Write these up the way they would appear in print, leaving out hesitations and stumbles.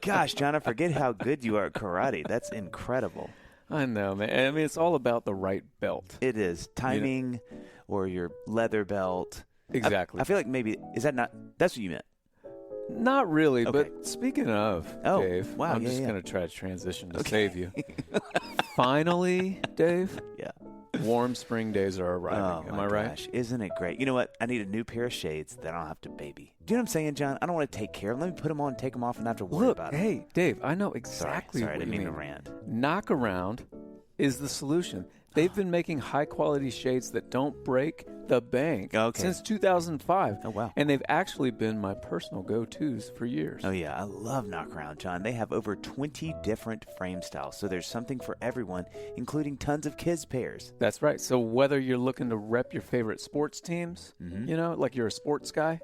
Gosh, John, I forget how good you are at karate. That's incredible. I know, man. I mean, it's all about the right belt. It is. Timing or your leather belt. Exactly. I feel like maybe, is that not, that's what you meant. Not really, Okay. but speaking of, Oh, Dave, wow, I'm yeah, just yeah. going to try to transition to save you. Finally, Dave, Yeah. warm spring days are arriving. Oh, Am I my right? gosh. Isn't it great? You know what? I need a new pair of shades that I don't have to baby. Do you know what I'm saying, John? I don't want to take care of them. Let me put them on, take them off, and not have to worry Look, about them. hey, Dave, I know exactly Sorry, I what didn't you mean to mean. rant. Knock around is the solution. They've been making high-quality shades that don't break the bank since 2005. Oh, wow. And they've actually been my personal go-tos for years. Oh, yeah. I love Knockaround, John. They have over 20 different frame styles, so there's something for everyone, including tons of kids' pairs. That's right. So whether you're looking to rep your favorite sports teams, you know, like you're a sports guy,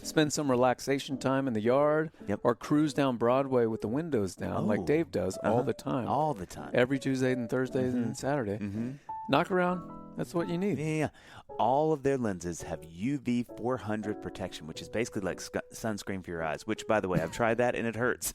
spend some relaxation time in the yard, or cruise down Broadway with the windows down like Dave does all the time. All the time. Every Tuesday and Thursday and Saturday. Knockaround, that's what you need. Yeah. All of their lenses have UV 400 protection, which is basically like sunscreen for your eyes, which, by the way, I've tried that and it hurts.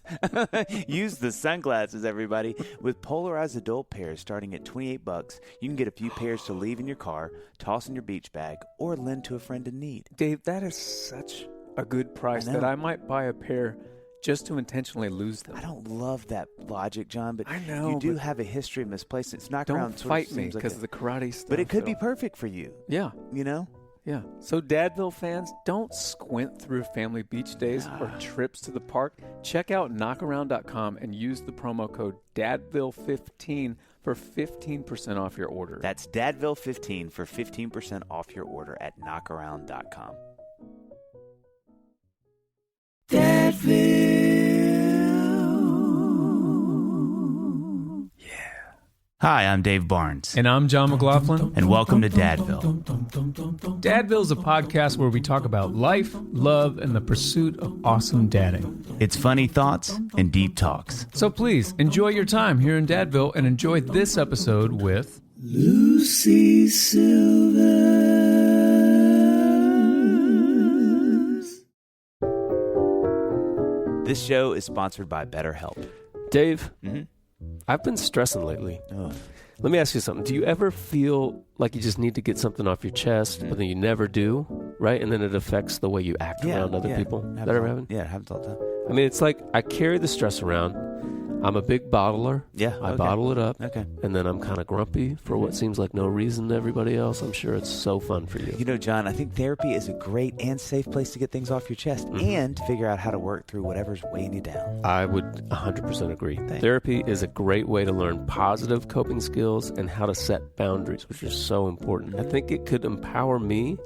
Use the sunglasses, everybody. With polarized adult pairs starting at $28, you can get a few pairs to leave in your car, toss in your beach bag, or lend to a friend in need. Dave, that is such a good price that I might buy a pair just to intentionally lose them. I don't love that logic, John, but I know, you do have a history of misplacement. It's not Don't fight me because of the karate stuff. But it could be perfect for you. Yeah. You know? Yeah. So Dadville fans, don't squint through family beach days or trips to the park. Check out knockaround.com and use the promo code DADVILLE15 for 15% off your order. That's DADVILLE15 for 15% off your order at knockaround.com. Dadville. Yeah. Hi, I'm Dave Barnes. And I'm John McLaughlin. And welcome to Dadville. Dadville is a podcast where we talk about life, love, and the pursuit of awesome dadding. It's funny thoughts and deep talks. So please, enjoy your time here in Dadville and enjoy this episode with... Lucie Silvas. This show is sponsored by BetterHelp. Dave, I've been stressing lately. Let me ask you something. Do you ever feel like you just need to get something off your chest, but then you never do, right? And then it affects the way you act around other people? That ever happen? Yeah, it happens all the time. I mean, it's like I carry the stress around. I'm a big bottler. Yeah, I bottle it up. Okay. And then I'm kind of grumpy for what seems like no reason to everybody else. I'm sure it's so fun for you. You know, John, I think therapy is a great and safe place to get things off your chest and to figure out how to work through whatever's weighing you down. I would 100% agree. Thanks. Therapy is a great way to learn positive coping skills and how to set boundaries, which is so important. I think it could empower me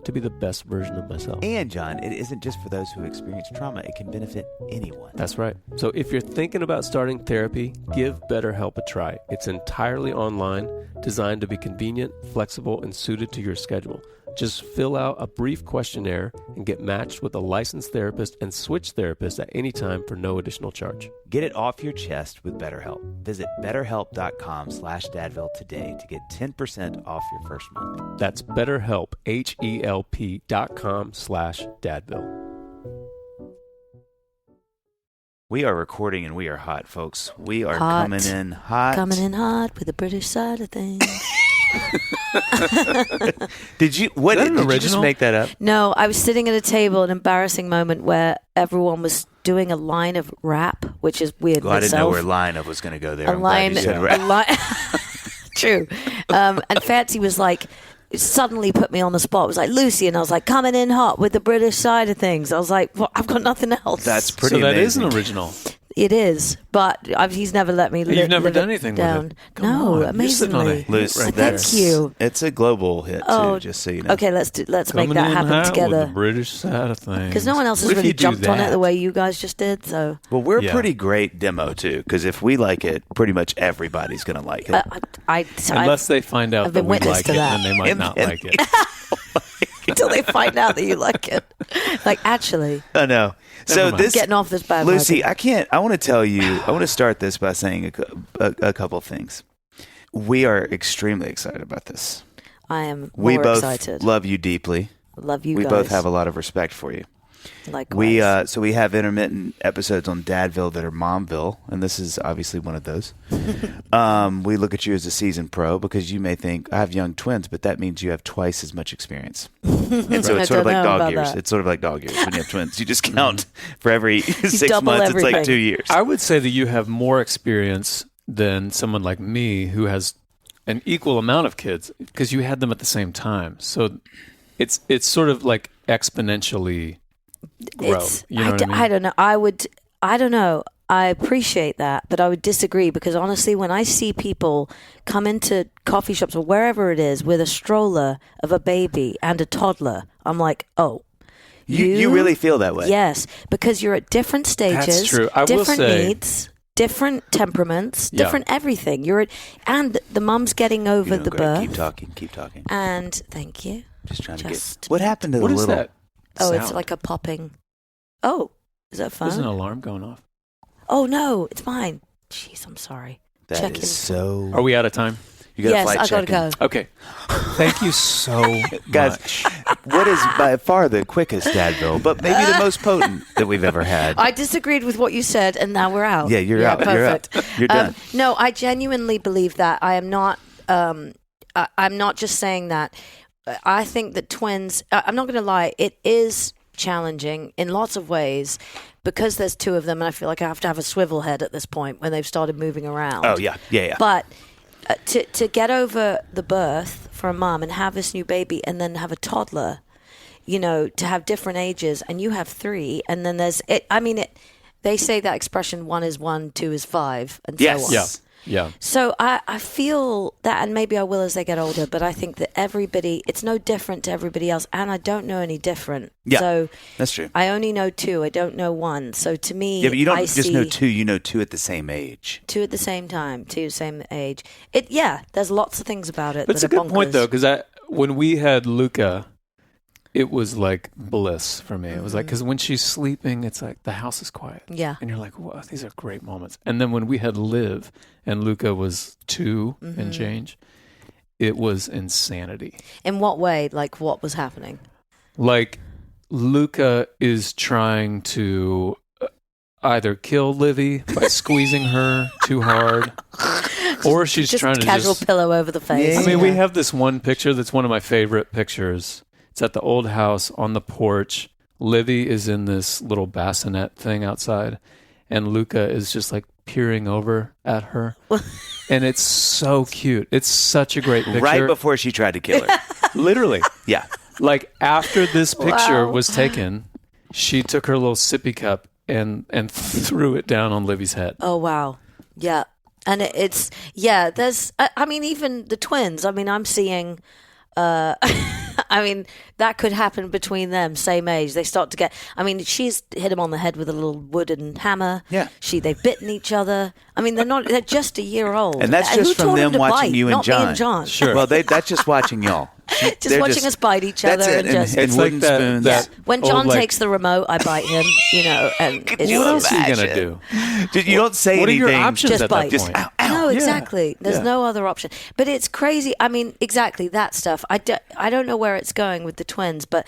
to be the best version of myself. And, John, it isn't just for those who experience trauma. It can benefit anyone. That's right. So if you're thinking about starting therapy, give BetterHelp a try. It's entirely online, designed to be convenient, flexible, and suited to your schedule. Just fill out a brief questionnaire and get matched with a licensed therapist and switch therapists at any time for no additional charge. Get it off your chest with BetterHelp. Visit BetterHelp.com/Dadville today to get 10% off your first month. That's BetterHelp, HELP.com/Dadville. We are recording and we are hot, folks. We are Hot. coming in hot. Coming in hot with the British side of things. Did you just make that up? No, I was sitting at a table, an embarrassing moment where everyone was doing a line of rap, which is weird. Well, I didn't know where line of was going to go there. A line. True. And Fancy was like, it suddenly put me on the spot. It was like, Lucy, and I was like, coming in hot with the British side of things. I was like, well, I've got nothing else. That's pretty So that amazing. is an original. It is, but he's never let me. You've never live done it anything down. with it. No, You're sitting on a amazingly. hit Luce, right that's, Thank you. It's a global hit, too, just so you know. Okay, let's make Coming that in happen hot together. with the British side of things. Because no one else has What if really you do jumped on it that? the way you guys just did. So Well, we're Yeah. a pretty great demo, too, because if we like it, pretty much everybody's going to like it. Unless they find out I've that been we witness like to it, that. then they might not like it. until they find out that you like it. Like, actually, I know. So mind. this getting off this bad Lucy, I want to tell you, I want to start this by saying a couple things. We are extremely excited about this. I am We more both excited. love you deeply. Love you We guys. both have a lot of respect for you. Likewise. We have intermittent episodes on Dadville that are Momville, and this is obviously one of those. We look at you as a seasoned pro because you may think, I have young twins, but that means you have twice as much experience. And so it's sort of like dog years. It's sort of like dog years when you have twins. You just count for every 6 months. everything. It's like 2 years. I would say that you have more experience than someone like me who has an equal amount of kids because you had them at the same time. So it's sort of like exponentially grow. You know what I mean? I don't know. I don't know. I appreciate that, but I would disagree because honestly, when I see people come into coffee shops or wherever it is with a stroller of a baby and a toddler, I'm like, oh. You really feel that way? Yes, because you're at different stages, That's true. I will different say, needs, different temperaments, different everything. And the mum's getting over the birth. Keep talking. And thank you. Just trying to get. What happened to what the is little? that? Oh, it's sound? like a popping. Oh, is that fun? There's an alarm going off. Oh no, it's mine. Jeez, I'm sorry. That Check-in. is so. Are we out of time? You got a Yes, flight I gotta check-in. go. Okay. Thank you so Guys, much. what is by far the quickest Dadville, but maybe the most potent that we've ever had? I disagreed with what you said, and now we're out. Yeah, you're out. Perfect. You're out. You're done. No, I genuinely believe that. I am not. I'm not just saying that. I think that twins. I'm not going to lie. It is challenging in lots of ways because there's two of them, and I feel like I have to have a swivel head at this point when they've started moving around. Oh yeah. But to get over the birth for a mom and have this new baby and then have a toddler, to have different ages, and you have 3, and then there's it. I mean, they say that expression: 1 is 1, 2 is 5, and Yes. so on. Yeah. So I feel that, and maybe I will as they get older, but I think that it's no different to everybody else, and I don't know any different. Yeah, so that's true. I only know 2. I don't know 1. So to me, Yeah, but you don't I just know see 2. You know 2 at the same age. 2 at the same time, 2 the same age. There's lots of things about it. But it's that a are good point, bonkers. though, because when we had Luca, it was like bliss for me. It was like, because when she's sleeping, it's like the house is quiet. Yeah. And you're like, wow, these are great moments. And then when we had Liv and Luca was 2 and change, it was insanity. In what way? Like, what was happening? Like, Luca is trying to either kill Livy by squeezing her too hard, or she's Just trying to casual pillow over the face. Yeah. I mean, we have this one picture that's one of my favorite pictures. It's at the old house on the porch. Livy is in this little bassinet thing outside, and Luca is just like peering over at her. And it's so cute. It's such a great picture. Right before she tried to kill her. Literally. Yeah. Like after this picture Wow. was taken, she took her little sippy cup and threw it down on Livy's head. Oh, wow. Yeah. And there's, I mean, even the twins, I mean, I'm seeing, I mean, that could happen between them, same age. They start to get, I mean, she's hit him on the head with a little wooden hammer. Yeah. They've bitten each other. I mean, they're just a year old. And that's who just from taught them to watching bite? you and Not John. Me and John. Sure. Well, that's just watching y'all. Just watching us bite each That's other it. and just. And It's wooden like that- spoons. that- When old, John like- takes the remote, I bite him, and it's you What else are you imagine? going to do? You don't say What are anything. your options Just at bite. that Just point? ow, ow. No, Yeah. exactly. There's Yeah. no other option. But it's crazy. I mean, exactly that stuff. I don't know where it's going with the twins, but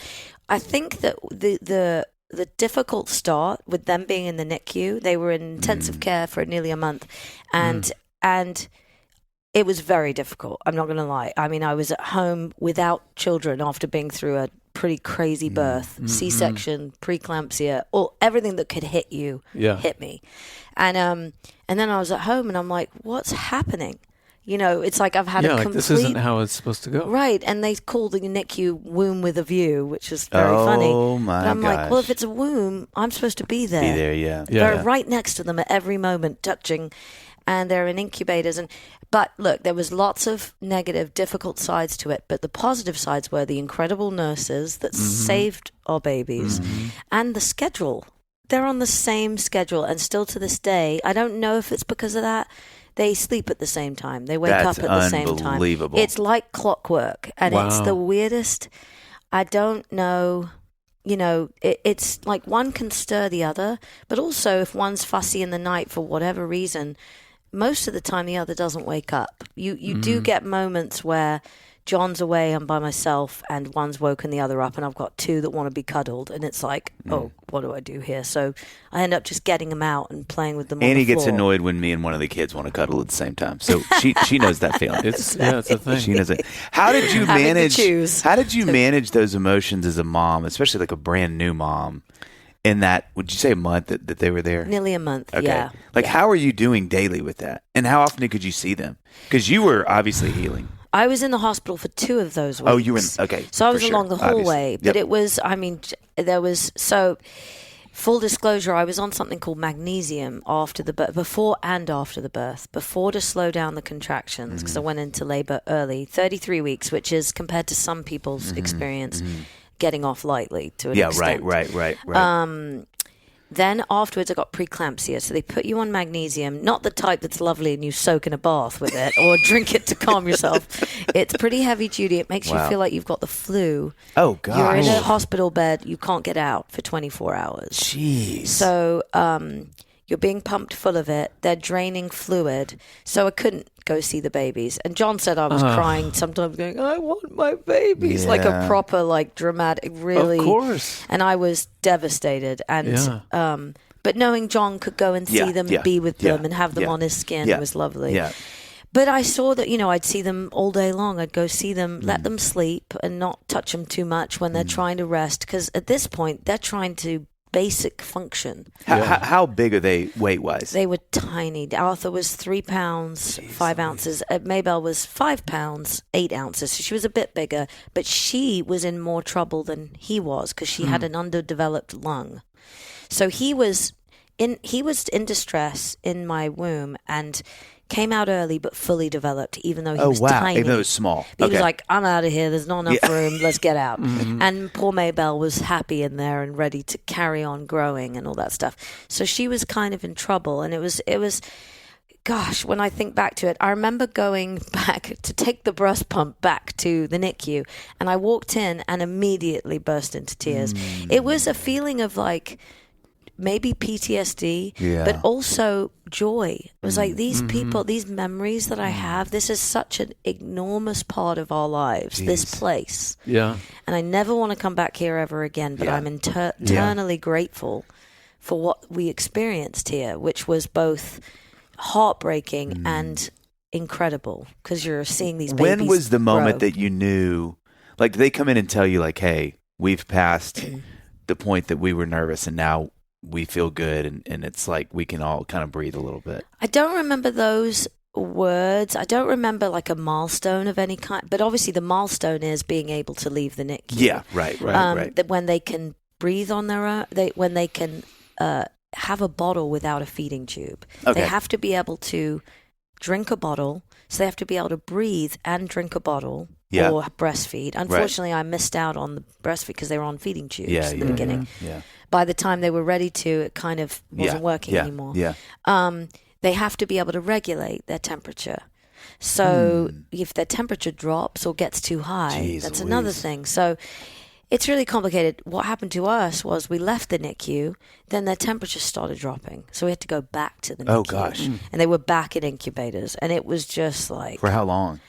I think that the difficult start with them being in the NICU, they were in intensive care for nearly a month, and it was very difficult. I'm not going to lie. I mean, I was at home without children after being through a pretty crazy birth, C-section, preeclampsia, everything that could hit you hit me. And then I was at home and I'm like, what's happening? It's like I've had a like complete... this isn't how it's supposed to go. Right, and they call the NICU womb with a view, which is very funny. Oh, my But I'm like, well, gosh. if it's a womb, I'm supposed to be there. Be there, yeah. They're right next to them at every moment, touching, and they're in incubators. But look, there was lots of negative, difficult sides to it, but the positive sides were the incredible nurses that saved our babies and the schedule. They're on the same schedule, and still to this day, I don't know if it's because of that, they sleep at the same time. They wake That's up at the same time. unbelievable. It's like clockwork, and it's Wow. the weirdest. I don't know. It's like one can stir the other, but also if one's fussy in the night for whatever reason, most of the time the other doesn't wake up. You do get moments where John's away, I'm by myself, and one's woken the other up, and I've got two that want to be cuddled, and it's like, oh, what do I do here? So I end up just getting them out and playing with them on the Annie floor. gets annoyed when me and one of the kids want to cuddle at the same time. So she knows that feeling. It's a thing. She knows it. How did you Having to manage? choose. How did you manage those emotions as a mom, especially like a brand new mom? In that, would you say a month that they were there? Nearly a month, Okay. yeah. Like, Yeah. how are you doing daily with that? And how often could you see them? Because you were obviously healing. I was in the hospital for 2 of those weeks. Oh, you were okay. So I was for sure, along the obviously. hallway, but Yep. it was, I mean, there was, so full disclosure, I was on something called magnesium after the birth, before and after the birth, before to slow down the contractions, because I went into labor early, 33 weeks, which is compared to some people's experience, getting off lightly to an extent. Right. Then afterwards, I got preeclampsia. So they put you on magnesium, not the type that's lovely and you soak in a bath with it or drink it to calm yourself. It's pretty heavy duty. It makes you feel like you've got the flu. Oh, gosh. You're in a hospital bed. You can't get out for 24 hours. Jeez. So you're being pumped full of it. They're draining fluid. So I couldn't go see the babies. And John said I was crying sometimes going, I want my babies. Like a proper, like dramatic, really. Of course. And I was devastated. And but knowing John could go and see them, be with them and have them on his skin was lovely. Yeah. But I saw that, I'd see them all day long. I'd go see them, let them sleep and not touch them too much when they're trying to rest. Because at this point, they're trying to basic function. How big are they weight-wise? They were tiny. Arthur was 3 pounds, 5 ounces. Maybelle was 5 pounds, 8 ounces. So she was a bit bigger, but she was in more trouble than he was because she had an underdeveloped lung. So he was in distress in my womb and came out early but fully developed, even though he was tiny. Even though it was small. He was like, I'm out of here. There's not enough room. Let's get out. And poor Maybelle was happy in there and ready to carry on growing and all that stuff. So she was kind of in trouble. And it was, gosh, when I think back to it, I remember going back to take the breast pump back to the NICU. And I walked in and immediately burst into tears. It was a feeling of like, maybe PTSD, but also joy. It was like these people, these memories that I have, this is such an enormous part of our lives, this place. Yeah. And I never want to come back here ever again, but I'm eternally grateful for what we experienced here, which was both heartbreaking and incredible because you're seeing these babies When was the moment grow. that you knew, like, did they come in and tell you, like, hey, we've passed the point that we were nervous and now we feel good and it's like we can all kind of breathe a little bit? I don't remember those words. I don't remember like a milestone of any kind, but obviously the milestone is being able to leave the NICU. Yeah, right. That when they can breathe on their own, when they can have a bottle without a feeding tube. Okay. They have to be able to drink a bottle, so they have to be able to breathe and drink a bottle or breastfeed. Unfortunately, I missed out on the breastfeed because they were on feeding tubes in the beginning. Yeah. By the time they were ready to, it kind of wasn't working anymore. Yeah. They have to be able to regulate their temperature. So if their temperature drops or gets too high, that's another thing. So it's really complicated. What happened to us was we left the NICU, then their temperature started dropping. So we had to go back to the NICU. Oh, gosh. And they were back in incubators. And it was just like... For how long?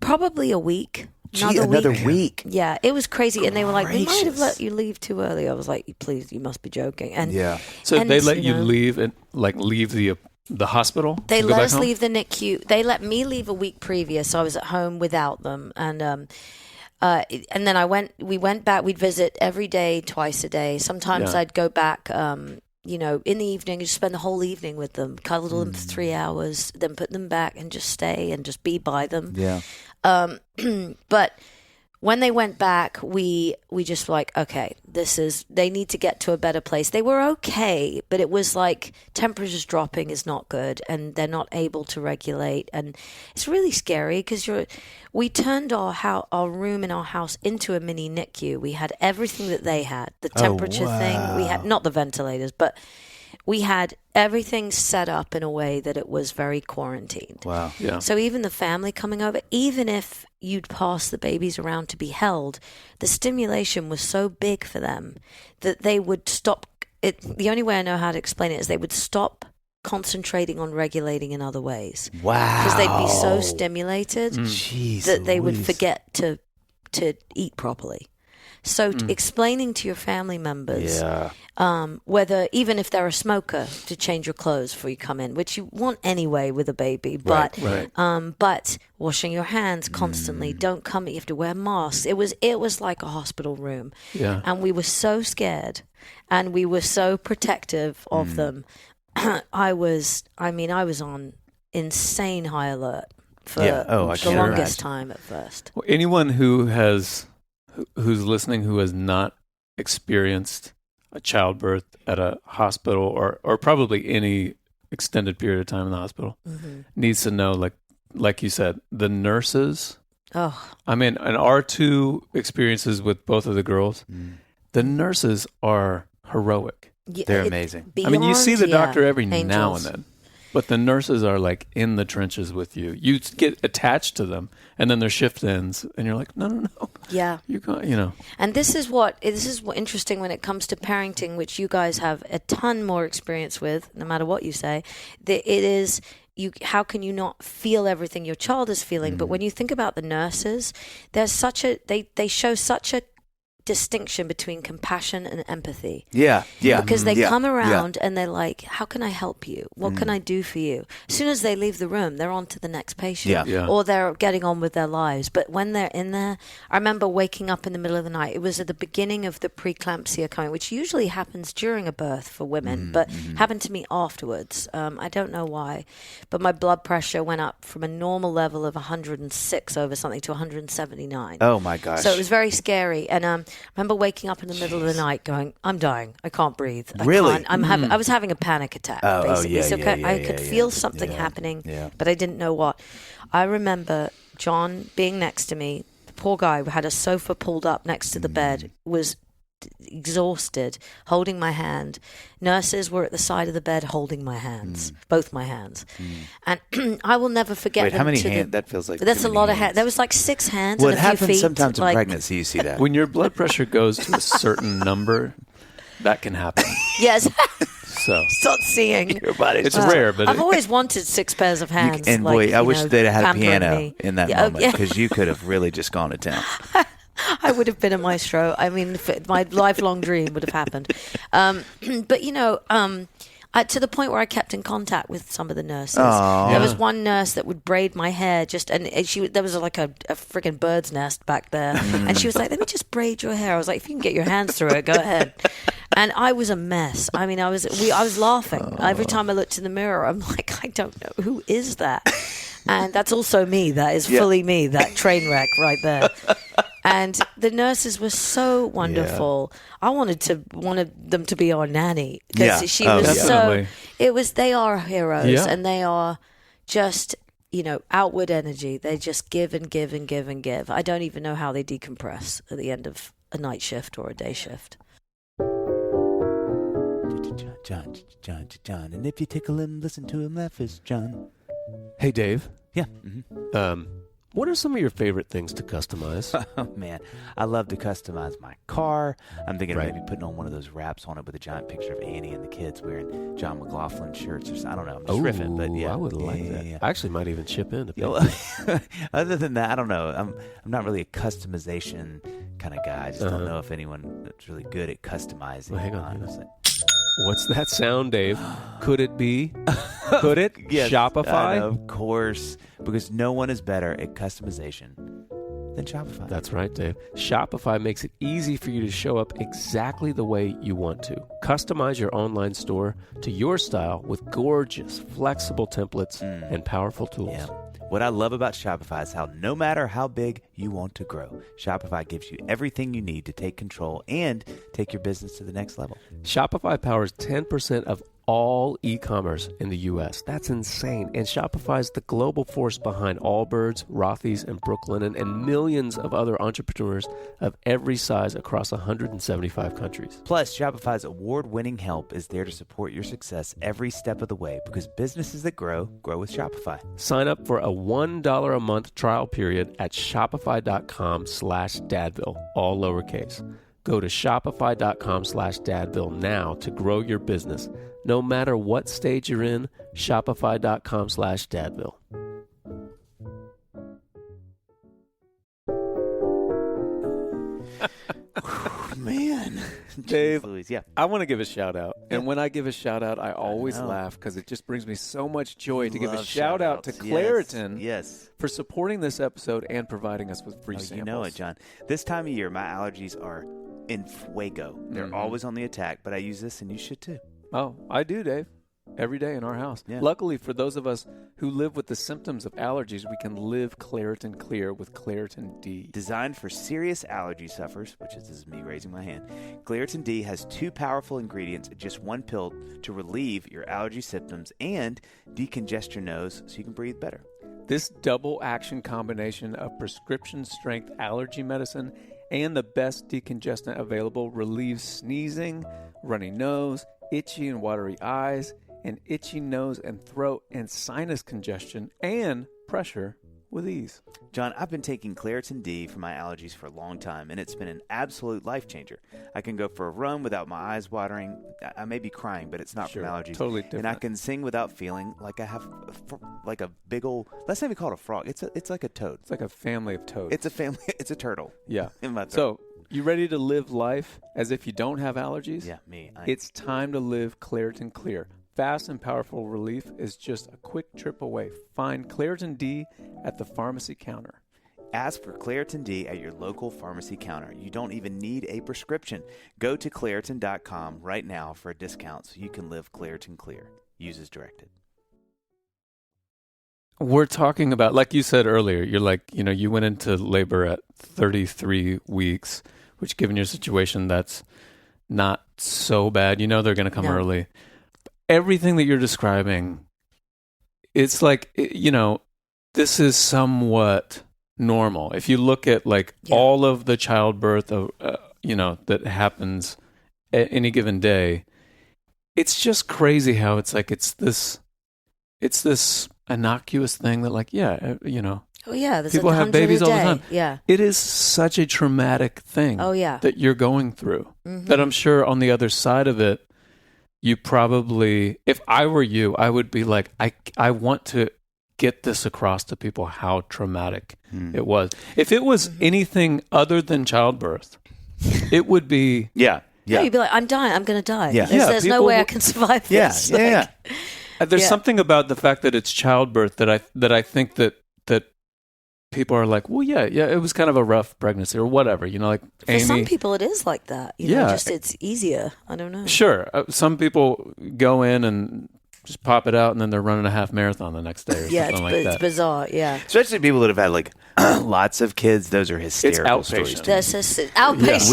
Probably a week. Another week. Yeah, it was crazy. And they were like, we might have Gracious. let you leave too early. I was like, please, you must be joking. And So and, they let you know, leave and like leave the hospital? They to go let back us home? leave the NICU. They let me leave a week previous. So I was at home without them. And then we went back. We'd visit every day, twice a day. Sometimes I'd go back, in the evening, just spend the whole evening with them, cuddle them for 3 hours, then put them back and just stay and just be by them. Yeah. But when they went back, we just were like, okay, they need to get to a better place. They were okay, but it was like temperatures dropping is not good and they're not able to regulate. And it's really scary because we turned our room in our house into a mini NICU. We had everything that they had, the temperature thing. We had not the ventilators, but we had everything set up in a way that it was very quarantined. Wow. Yeah. So even the family coming over, even if you'd pass the babies around to be held, the stimulation was so big for them that they would stop. The only way I know how to explain it is they would stop concentrating on regulating in other ways. Wow. Because they'd be so stimulated Jeez that they would Louise. forget to eat properly. So explaining to your family members whether, even if they're a smoker, to change your clothes before you come in, which you want anyway with a baby, but but washing your hands constantly, don't come, you have to wear masks. It was like a hospital room. Yeah. And we were so scared and we were so protective of them. I was on insane high alert for the longest time at first. Well, anyone who's listening who has not experienced a childbirth at a hospital or probably any extended period of time in the hospital needs to know, like you said, the nurses. Oh, I mean, in our two experiences with both of the girls, the nurses are heroic. yeah, They're amazing. I mean, you see the doctor every now and angels. then, but the nurses are like in the trenches with you. You get attached to them, and then their shift ends, and you're like, no. Yeah. You know. And this is what interesting when it comes to parenting, which you guys have a ton more experience with, no matter what you say. It is how can you not feel everything your child is feeling? But when you think about the nurses, there's they show such a distinction between compassion and empathy. Yeah. Because they come around and they're like, how can I help you? What can I do for you? As soon as they leave the room, they're on to the next patient. Yeah. Or they're getting on with their lives. But when they're in there, I remember waking up in the middle of the night. It was at the beginning of the preeclampsia coming, which usually happens during a birth for women, but happened to me afterwards. I don't know why. But my blood pressure went up from a normal level of 106 over something to 179. Oh my gosh. So it was very scary. And I remember waking up in the middle of the night going, I'm dying. I can't breathe. Really? I was having a panic attack, basically. yeah, so yeah, I could feel something happening, but I didn't know what. I remember John being next to me. The poor guy had a sofa pulled up next to the bed, was exhausted, holding my hand. Nurses were at the side of the bed holding my hands, both my hands. And I will never forget Wait, them how many to hands? That feels like that's too a many lot of hands. hands. There was like 6 hands Well, and it a few happens feet. sometimes in like, pregnancy. You see that. When your blood pressure goes to a certain number, that can happen. Yes. So Start seeing. Your body's it's rare, but I've always wanted 6 pairs of hands. and like, boy, I wish they'd have had a pampering piano me. in that Yeah, moment because you could have really just gone to town. I would have been a maestro. I mean, my lifelong dream would have happened. But to the point where I kept in contact with some of the nurses. There was one nurse that would braid my hair there was like a freaking bird's nest back there, and she was like, "Let me just braid your hair." I was like, "If you can get your hands through it, go ahead." And I was a mess. I mean, I was laughing every time I looked in the mirror. I'm like, I don't know who is that, and that's also me. That is fully me. That train wreck right there. And the nurses were so wonderful. I wanted them to be our nanny because she was definitely. They are heroes, Yeah. and they are just, outward energy. They just give and give and give and give. I don't even know how they decompress at the end of a night shift or a day shift. John, and if you tickle him, listen to him laugh, is John. Hey, Dave. Yeah. What are some of your favorite things to customize? Oh, man. I love to customize my car. I'm thinking Right. of maybe putting on one of those wraps on it with a giant picture of Annie and the kids wearing John McLaughlin shirts or something. I don't know. I'm just riffing, but yeah. I would like that. Yeah. I actually might even chip in. Other than that, I don't know. I'm not really a customization kind of guy. I just don't know if anyone that's really good at customizing. Well, hang on. honestly. What's that sound, Dave? Could it be? Could it? Yes, Shopify? of course, because no one is better at customization than Shopify. That's right, Dave. Shopify makes it easy for you to show up exactly the way you want to. Customize your online store to your style with gorgeous, flexible templates and powerful tools. Yeah. What I love about Shopify is how no matter how big you want to grow, Shopify gives you everything you need to take control and take your business to the next level. Shopify powers 10% of all e-commerce in the U.S. That's insane. And Shopify is the global force behind Allbirds, Rothy's, and Brooklinen, and millions of other entrepreneurs of every size across 175 countries. Plus, Shopify's award-winning help is there to support your success every step of the way because businesses that grow with Shopify. Sign up for a $1 a month trial period at shopify.com/dadville, all lowercase. Go to shopify.com/dadville now to grow your business. No matter what stage you're in, shopify.com/dadville. Man. Dave, Jeez Louise, yeah. I want to give a shout out. And when I give a shout out, I always laugh because it just brings me so much joy to give a shout out to Claritin Yes. for supporting this episode and providing us with free samples. You know it, John. This time of year, my allergies are in fuego. They're always on the attack, but I use this, and you should too. Oh, I do, Dave. Every day in our house. Yeah. Luckily, for those of us who live with the symptoms of allergies, we can live Claritin Clear with Claritin D. Designed for serious allergy sufferers, which is me raising my hand, Claritin D has 2 powerful ingredients in just 1 pill to relieve your allergy symptoms and decongest your nose so you can breathe better. This double action combination of prescription strength allergy medicine and the best decongestant available relieves sneezing, runny nose, itchy and watery eyes, and itchy nose and throat and sinus congestion and pressure with ease. John, I've been taking Claritin D for my allergies for a long time, and it's been an absolute life changer. I can go for a run without my eyes watering. I may be crying, but it's not from allergies. Totally different. And I can sing without feeling like I have like a big old, let's not even call it a frog. It's like a toad. It's like a family of toads. It's a family. It's a turtle. Yeah. In my throat. So, you ready to live life as if you don't have allergies? Yeah, me. It's time to live Claritin Clear. Fast and powerful relief is just a quick trip away. Find Claritin D at the pharmacy counter. Ask for Claritin D at your local pharmacy counter. You don't even need a prescription. Go to Claritin.com right now for a discount so you can live Claritin Clear. Use as directed. We're talking about, like you said earlier, you're like, you went into labor at 33 weeks, which given your situation, that's not so bad. They're going to come early. Everything that you're describing, it's like, this is somewhat normal. If you look at all of the childbirth of, that happens at any given day, it's just crazy how it's like, it's this innocuous thing that Oh yeah, there's people have babies all the time. Yeah, it is such a traumatic thing. Oh yeah, that you're going through. That I'm sure on the other side of it, you probably, if I were you, I would be like, I want to get this across to people how traumatic it was. If it was anything other than childbirth, it would be Yeah. You'd be like, I'm dying. I'm going to die. Yeah. There's no way I can survive this. There's something about the fact that it's childbirth that I think that people are like, well, yeah, it was kind of a rough pregnancy or whatever, like For Amy. some people, it is like that. Just it's easier. I don't know. Sure. Some people go in and just pop it out and then they're running a half marathon the next day or something like that. It's bizarre, yeah. Especially people that have had lots of kids. Those are hysterical stories. outpatient. That's just outpatient.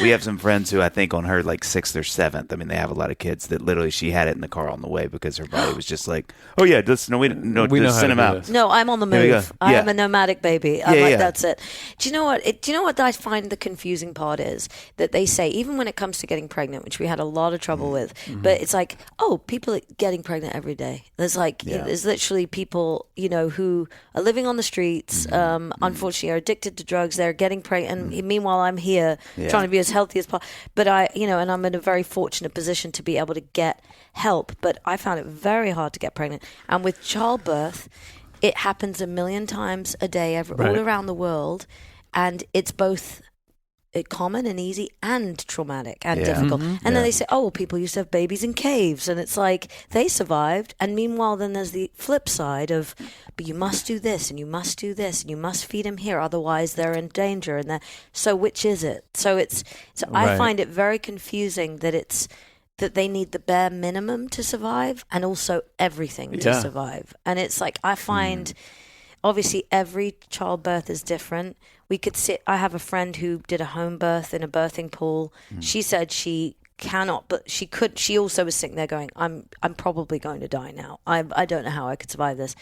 We have some friends who I think on her 6th or 7th. I mean, they have a lot of kids that literally she had it in the car on the way because her body was just like, oh yeah, we know how send them to do out. this. No, I'm on the Here we move. go. I Yeah. am a nomadic baby. That's it. Do you know what? Do you know what I find the confusing part is? That they say, even when it comes to getting pregnant, which we had a lot of trouble with, but it's like, oh, people are getting pregnant every day. There's there's literally people, who are living on the streets, unfortunately are addicted to drugs. They're getting pregnant. And meanwhile, I'm here trying to be as healthy as possible. But and I'm in a very fortunate position to be able to get help. But I found it very hard to get pregnant. And with childbirth, it happens a million times a day all around the world. And it's both common and easy and traumatic and difficult. And then they say, oh, well, people used to have babies in caves. And it's like, they survived. And meanwhile, then there's the flip side of, but you must do this and you must do this and you must feed them here. Otherwise, they're in danger. And so which is it? So I find it very confusing that that they need the bare minimum to survive and also everything to survive. And it's like, I find, obviously, every childbirth is different. I have a friend who did a home birth in a birthing pool. She said she cannot, but she could. She also was sitting there going, I'm probably going to die now. I don't know how I could survive this.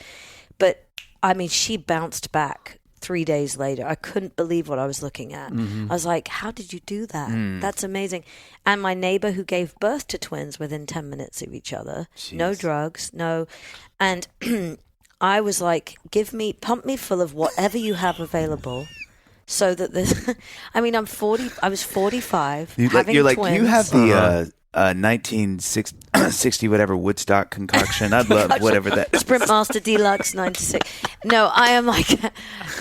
But, I mean, she bounced back 3 days later. I couldn't believe what I was looking at. I was like, how did you do that? That's amazing. And my neighbor who gave birth to twins within 10 minutes of each other. Jeez. No drugs, no. And I was like, pump me full of whatever you have available. so that the, I mean, I'm 40. I was 45. You're having like, twins. you have the 1960 whatever Woodstock concoction. I'd love whatever that. Sprintmaster Deluxe 96. No, I am like,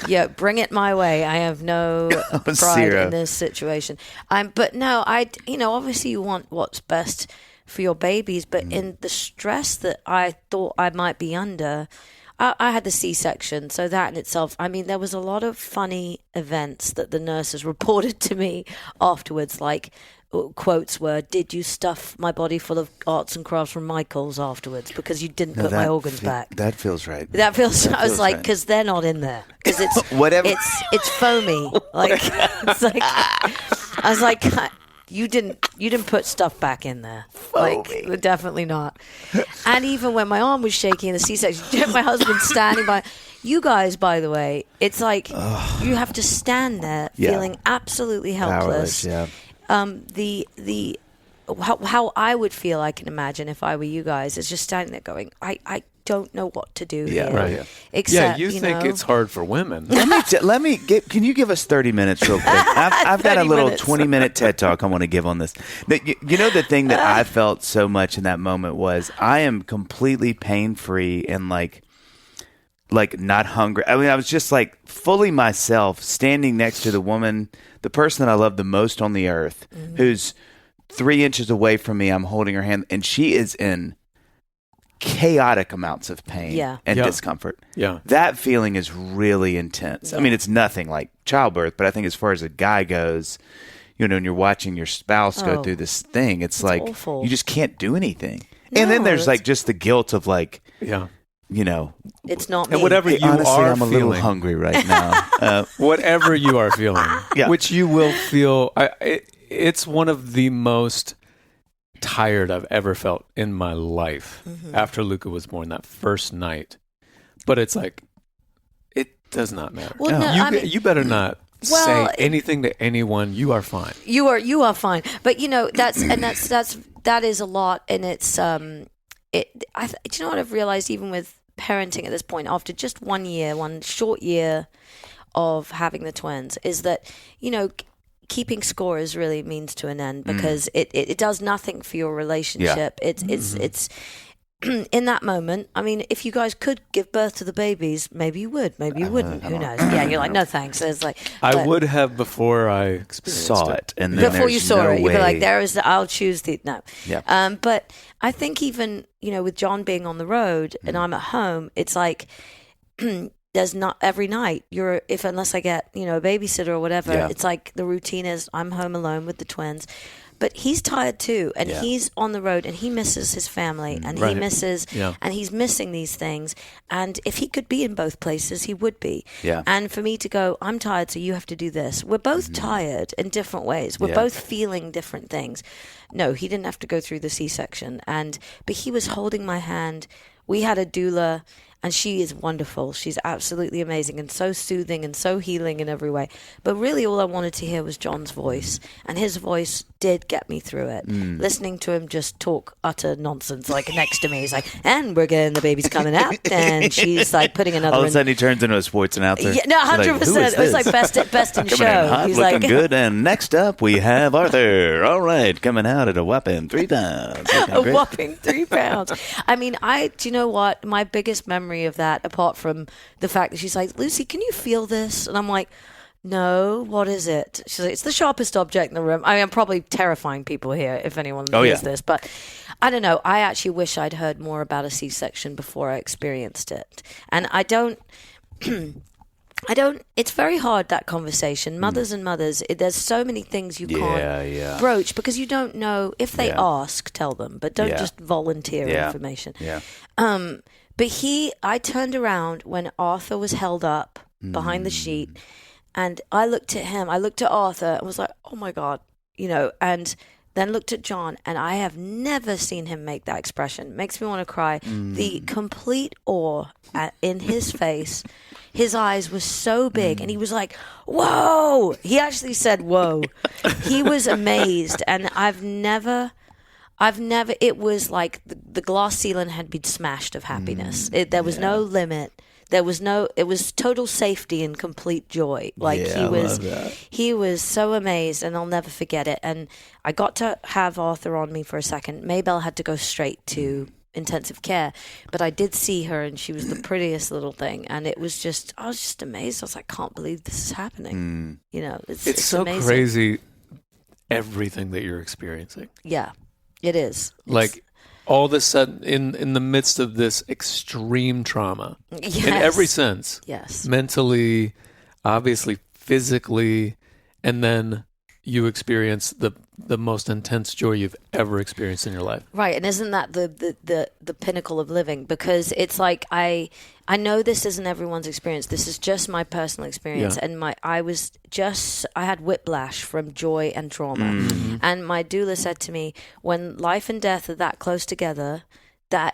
yeah, bring it my way. I have no pride Zero. in this situation. But no, obviously you want what's best for your babies, but in the stress that I thought I might be under, I had the C-section, so that in itself, I mean, there was a lot of funny events that the nurses reported to me afterwards, like quotes were, "Did you stuff my body full of arts and crafts from Michael's afterwards because you didn't put my organs back?" That feels right. That feels. I was feels like, right. because they're not in there. Because it's Whatever. It's foamy. Like it's like. I was like, you didn't put stuff back in there. Foamy. Like definitely not. And even when my arm was shaking in the C-section, my husband standing by. You guys, by the way, it's like you have to stand there feeling absolutely helpless. Powerless, yeah. How I would feel, I can imagine if I were you guys, is just standing there going, I don't know what to do here. Right. Yeah. Except, you think know, it's hard for women. Let me get. Can you give us 30 minutes real quick? I've got a 30 little minutes. 20-minute TED talk I want to give on this. You know, the thing that I felt so much in that moment was I am completely pain-free and like not hungry. I mean, I was just like fully myself, standing next to the woman, the person that I love the most on the earth, who's 3 inches away from me. I'm holding her hand, and she is in chaotic amounts of pain and discomfort. Yeah. That feeling is really intense. I mean, it's nothing like childbirth, but I think as far as a guy goes, you know, when you're watching your spouse go through this thing, it's like awful. you just can't do anything. And then there's like just the guilt of like, you know, it's not me. And whatever you honestly, are I'm a little feeling, hungry right now. whatever you are feeling, Yeah. which you will feel. It's one of the most tired I've ever felt in my life after Luca was born, that first night. But it's like, it does not matter. Well, no, you better not say anything to anyone. You are fine. You are fine. But you know, that is a lot, and it's do you know what I've realized even with parenting at this point, after just 1 short year of having the twins, is that, you know, keeping score is really means to an end, because it does nothing for your relationship. It's in that moment. I mean, if you guys could give birth to the babies, maybe you would, maybe you wouldn't. Who knows? Yeah, you're like, no thanks. It's like, I would have before I experienced saw it, and then before you saw no it, you'd be way. like, I'll choose the no. Yeah. But I think even, you know, with John being on the road and I'm at home, it's like there's not every night unless I get, you know, a babysitter or whatever. It's like the routine is I'm home alone with the twins. But he's tired too, and he's on the road, and he misses his family, and he misses, and he's missing these things. And if he could be in both places, he would be. Yeah. And for me to go, I'm tired, so you have to do this. We're both tired in different ways. We're both feeling different things. No, he didn't have to go through the C-section, but he was holding my hand. We had a doula. And she is wonderful. She's absolutely amazing and so soothing and so healing in every way. But really all I wanted to hear was John's voice. And his voice did get me through it. Listening to him just talk utter nonsense, like next to me. He's like, and we're getting the baby's coming out. And she's like putting another All of a sudden he turns into a sports announcer. Yeah, no, 100%. It was like best in show. Hot, He's looking like, good. And next up we have Arthur. All right, coming out at a whopping 3 pounds. a whopping 3 pounds. I mean, do you know what? My biggest memory of that, apart from the fact that she's like, Lucy, can you feel this? And I'm like, no, what is it? She's like, it's the sharpest object in the room. I mean, I'm probably terrifying people here if anyone hears this, but I don't know. I actually wish I'd heard more about a C-section before I experienced it. And I don't, it's very hard, that conversation. Mothers and mothers, there's so many things you can't broach because you don't know. If they ask, tell them, but don't just volunteer information. Yeah. But I turned around when Arthur was held up behind the sheet, and I looked at him, I looked at Arthur and was like, oh my God, you know, and then looked at John, and I have never seen him make that expression. It makes me want to cry. The complete awe in his face. His eyes were so big, and he was like, whoa! He actually said, whoa. He was amazed, and I've never, it was like the glass ceiling had been smashed of happiness. There was no limit It was total safety and complete joy. Like he was so amazed, and I'll never forget it. And I got to have Arthur on me for a second. Maybelle had to go straight to intensive care, but I did see her, and she was the prettiest little thing. And I was just amazed. I was like, can't believe this is happening. You know, it's so amazing. crazy. Everything that you're experiencing. Yeah, it is. Like all of a sudden, in the midst of this extreme trauma, in every sense, mentally, obviously, physically, and then you experience the most intense joy you've ever experienced in your life. Right, and isn't that the pinnacle of living? Because it's like I know this isn't everyone's experience. This is just my personal experience, and I had whiplash from joy and trauma. And my doula said to me, when life and death are that close together,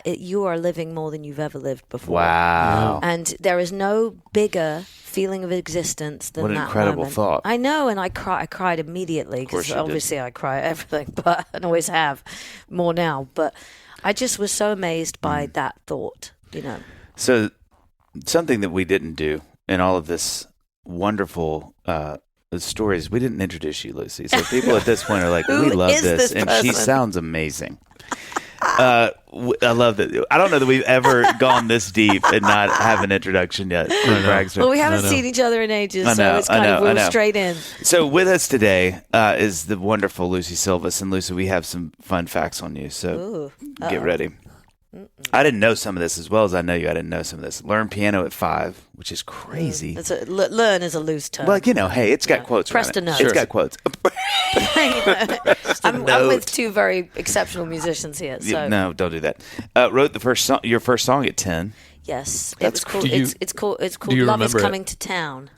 you are living more than you've ever lived before. Wow. And there is no bigger feeling of existence than that. What an incredible moment. thought. I know, and I cried immediately, because obviously I cry at everything, but I always have, more now. But I just was so amazed by that thought, you know. So something that we didn't do in all of this wonderful stories, we didn't introduce you, Lucie. So people at this point are like, we love this, and she sounds amazing. I love that. I don't know that we've ever gone this deep and not have an introduction yet. Well, we haven't seen each other in ages, so it's kind of, we were straight in. So with us today is the wonderful Lucie Silvas. And Lucie, we have some fun facts on you, so get ready. I didn't know some of this as well as I know you. I didn't know some of this. Learned piano at 5, which is crazy. Learn is a loose term. Well, you know, hey, it's got quotes. Pressed a note. It's got quotes. I'm with two very exceptional musicians here. So. No, don't do that. Wrote your first song at 10. Yes, That's cool. It's called Love Is Coming to Town.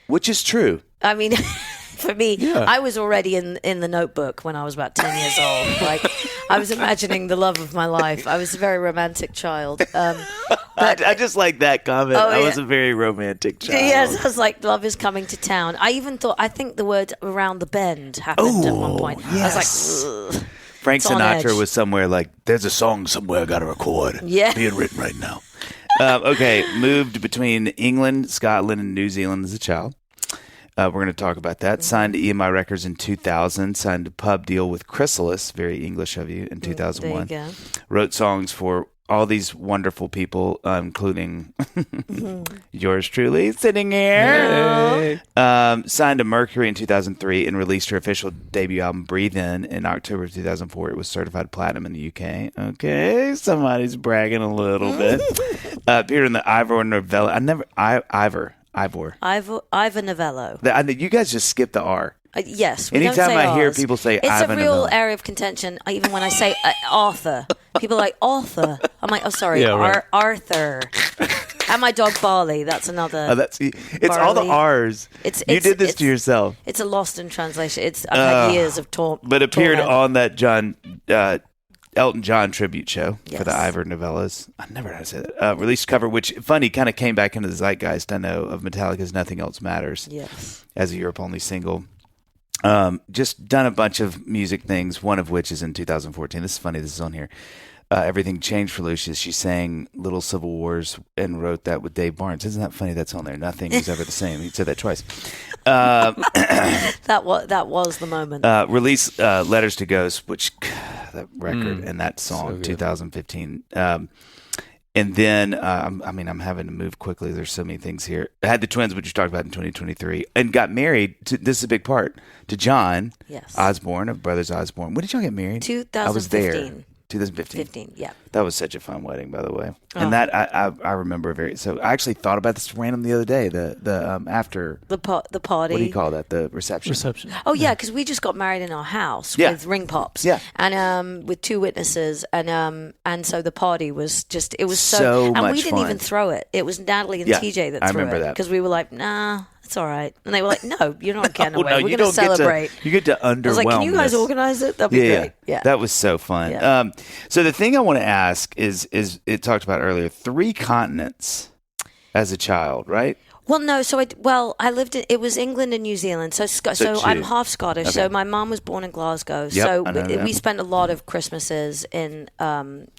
Which is true. I mean, for me, I was already in the Notebook when I was about 10 years old. Like, I was imagining the love of my life. I was a very romantic child. I just like that comment. I was a very romantic child. Yes, I was like, love is coming to town. I think the word around the bend happened at one point. Yes. I was like, ugh. Frank Sinatra was somewhere like, there's a song somewhere I got to record. Yeah. Being written right now. Okay, moved between England, Scotland, and New Zealand as a child. We're going to talk about that. Signed to EMI Records in 2000. Signed a pub deal with Chrysalis, very English of you, in 2001. There you go. Wrote songs for all these wonderful people, including yours truly, sitting here. Signed to Mercury in 2003 and released her official debut album, Breathe In October of 2004. It was certified platinum in the UK. Okay, somebody's bragging a little bit. Appeared in the Ivor novella. Ivor Novello. You guys just skip the R. Yes. Anytime I hear people say it's Ivor a real Novello. area of contention. Even when I say Arthur, people are like, Arthur. I'm like, oh, sorry, Arthur. And my dog Barley. That's another. It's all the R's. You did this to yourself. It's a lost in translation. I've had years of torment. But appeared on that Elton John tribute show for the Ivor novellas. I never know how to say that. Released cover, which, funny, kind of came back into the zeitgeist, I know, of Metallica's Nothing Else Matters. Yes. As a Europe-only single. Just done a bunch of music things, one of which is in 2014. This is funny. This is on here. Everything Changed for Lucie. She sang Little Civil Wars and wrote that with Dave Barnes. Isn't that funny? That's on there. Nothing is ever the same. He said that twice. That was the moment. Release Letters to Ghosts, which that record and that song, 2015. And then, I'm having to move quickly. There's so many things here. I had the twins, which you talked about in 2023, and got married. This is a big part, to John Osborne of Brothers Osborne. When did y'all get married? 2015. I was there. 2015. 15, yeah. That was such a fun wedding, by the way. And that I remember so I actually thought about this random the other day. The after the party. What do you call that? The reception. Oh yeah, because we just got married in our house with ring pops. Yeah. And with 2 witnesses, and so the party was just so and much we didn't fun. even throw it. It was Natalie and TJ that threw it. I remember that because we were like, nah. It's all right. And they were like, no, you're not getting away. No, We're going to celebrate. You get to underwhelm. I was like, can you guys this. organize it? That'd be great. Yeah. That was so fun. Yeah. So the thing I want to ask is it talked about earlier, 3 continents as a child, right? Well, no. So I lived in, it was England and New Zealand. So I'm half Scottish. Okay. So my mom was born in Glasgow. Yep, So I know that. we spent a lot of Christmases in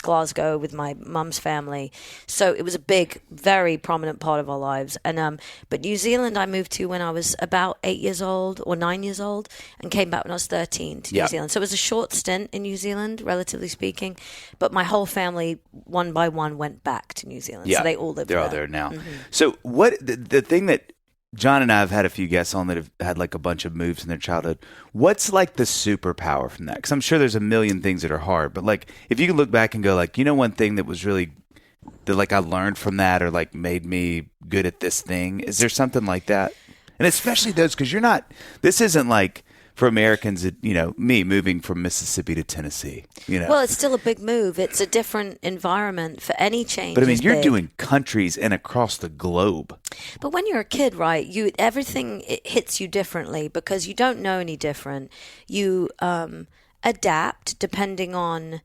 Glasgow with my mum's family. So it was a big, very prominent part of our lives. And but New Zealand, I moved to when I was about 8 years old or 9 years old, and came back when I was 13 to New Zealand. So it was a short stint in New Zealand, relatively speaking. But my whole family, one by one, went back to New Zealand. So they all lived there. They're all there now. So what the thing that John and I have had a few guests on that have had like a bunch of moves in their childhood. What's like the superpower from that? Because I'm sure there's a million things that are hard, but like if you could look back and go like, one thing that was really that like I learned from that or like made me good at this thing. Is there something like that? And especially those because this isn't like for Americans, me moving from Mississippi to Tennessee. Well, it's still a big move. It's a different environment for any change. But I mean, you're doing countries and across the globe. But when you're a kid, right, everything it hits you differently because you don't know any different. You adapt depending on,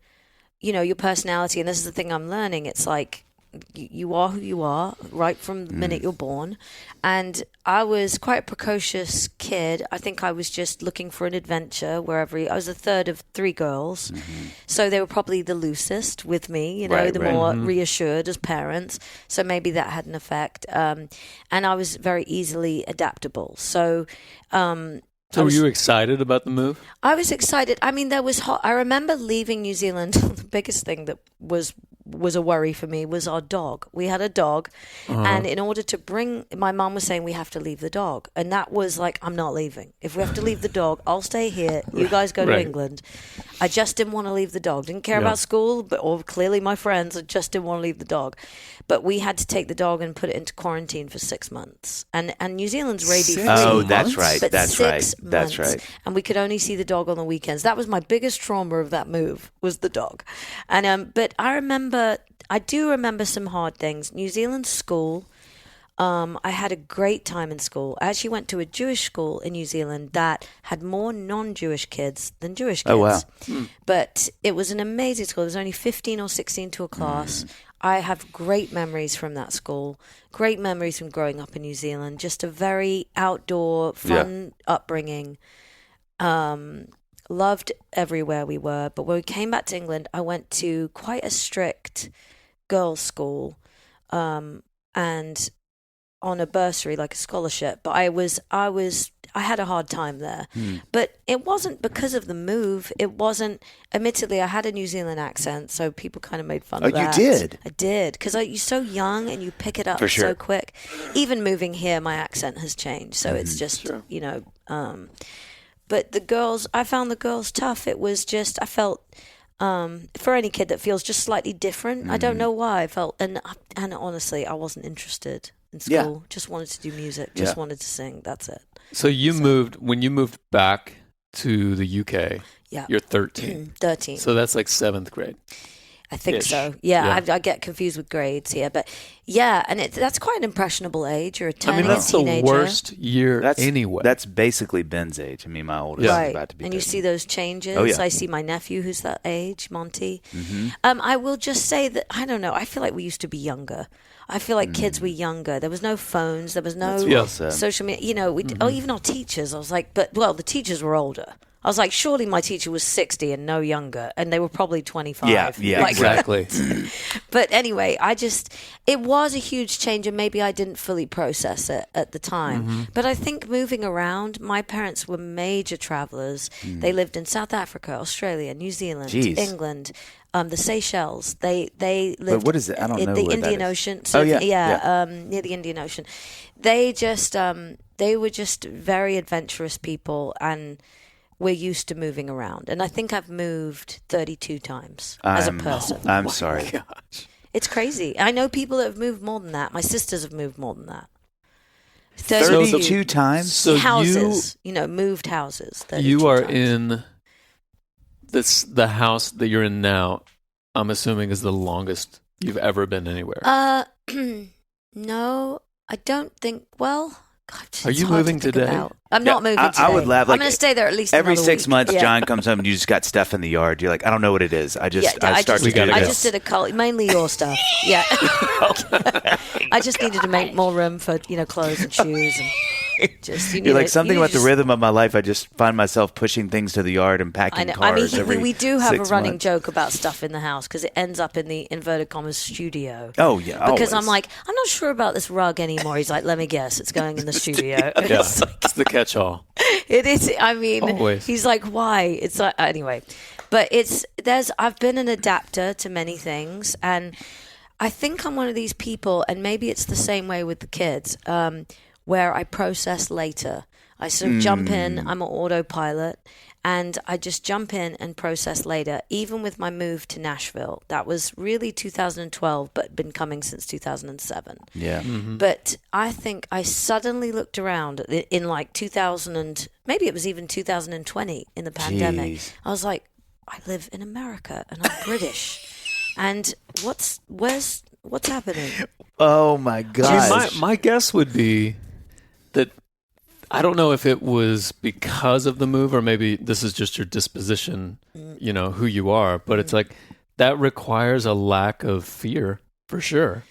your personality. And this is the thing I'm learning. It's like you are who you are right from the minute you're born. And I was quite a precocious kid. I think I was just looking for an adventure wherever. I was the third of 3 girls. So they were probably the loosest with me, more reassured as parents. So maybe that had an effect. And I was very easily adaptable. So were you excited about the move? I was excited. I mean, there was hot. I remember leaving New Zealand. The biggest thing that was a worry for me was our dog. We had a dog, and in order to my mom was saying we have to leave the dog, and that was like, I'm not leaving. If we have to leave the dog, I'll stay here. You guys go to England. I just didn't want to leave the dog. Didn't care about school, or clearly my friends. I just didn't want to leave the dog. But we had to take the dog and put it into quarantine for 6 months. And New Zealand's rabies free. Oh, that's right. But That's 6 right. months. That's right. And we could only see the dog on the weekends. That was my biggest trauma of that move, was the dog. And but I do remember some hard things. New Zealand school, I had a great time in school. I actually went to a Jewish school in New Zealand that had more non-Jewish kids than Jewish kids. Oh, wow. But it was an amazing school. There was only 15 or 16 to a class. I have great memories from that school, great memories from growing up in New Zealand, just a very outdoor, fun upbringing. Loved everywhere we were. But when we came back to England, I went to quite a strict girls' school and on a bursary, like a scholarship. But I had a hard time there. But it wasn't because of the move. It wasn't, admittedly, I had a New Zealand accent, so people kind of made fun of that. Oh, you did? I did, because you're so young and you pick it up so quick. Even moving here, my accent has changed, so it's just, but the girls, I found the girls tough. It was just, I felt, for any kid that feels just slightly different, I don't know why I felt, and honestly, I wasn't interested in school. Just wanted to do music, just wanted to sing. That's it. So when you moved back to the UK, you're 13. 13. So that's like 7th grade. I think so. Yeah. I get confused with grades here, but and that's quite an impressionable age. You're turning that's a teenager. The worst year anyway. That's basically Ben's age. I mean, my oldest is about to be. And you see those changes. Oh, yeah. I see my nephew who's that age, Monty. I will just say that, I don't know, I feel like we used to be younger. I feel like kids were younger. There was no phones. There was no social media. Even our teachers, I was like, the teachers were older. I was like, surely my teacher was 60 and no younger, and they were probably 25. Yeah, exactly. But anyway, it was a huge change, and maybe I didn't fully process it at the time. But I think moving around, my parents were major travelers. They lived in South Africa, Australia, New Zealand, England, the Seychelles. They lived. But what is it? I don't know. The Indian Ocean. So near the Indian Ocean. They were just very adventurous people, and we're used to moving around. And I think I've moved 32 times as a person. I'm sorry. Gosh. It's crazy. I know people that have moved more than that. My sisters have moved more than that. 32 times? So houses, moved houses. You are times. in the house that you're in now, I'm assuming is the longest you've ever been anywhere. No, I don't think, well, God, Are it's you hard moving to think today? about. I'm not moving today. I would laugh. I'm going to stay there at least every another 6 week. months. Yeah. John comes home and you just got stuff in the yard. You're like, I don't know what it is. I just did a cull, mainly your stuff. Yeah. I just needed to make more room for clothes and shoes and. You're like something about the rhythm of my life. I just find myself pushing things to the yard and packing cars. We do have a running months. joke about stuff in the house because it ends up in the inverted commas studio. Oh yeah, because always. I'm like, I'm not sure about this rug anymore. He's like, let me guess, it's going in the studio. Yeah, it's the catch-all. It is. I mean, Always. He's like, why? It's like anyway, but I've been an adapter to many things, and I think I'm one of these people, and maybe it's the same way with the kids. Where I process later. I sort of jump in, I'm an autopilot, and I just jump in and process later, even with my move to Nashville. That was really 2012, but been coming since 2007. Yeah. Mm-hmm. But I think I suddenly looked around in like 2000, and maybe it was even 2020 in the pandemic. Jeez. I was like, I live in America, and I'm British. And what's happening? Oh my God. My guess would be that I don't know if it was because of the move or maybe this is just your disposition, who you are, but it's like that requires a lack of fear for sure.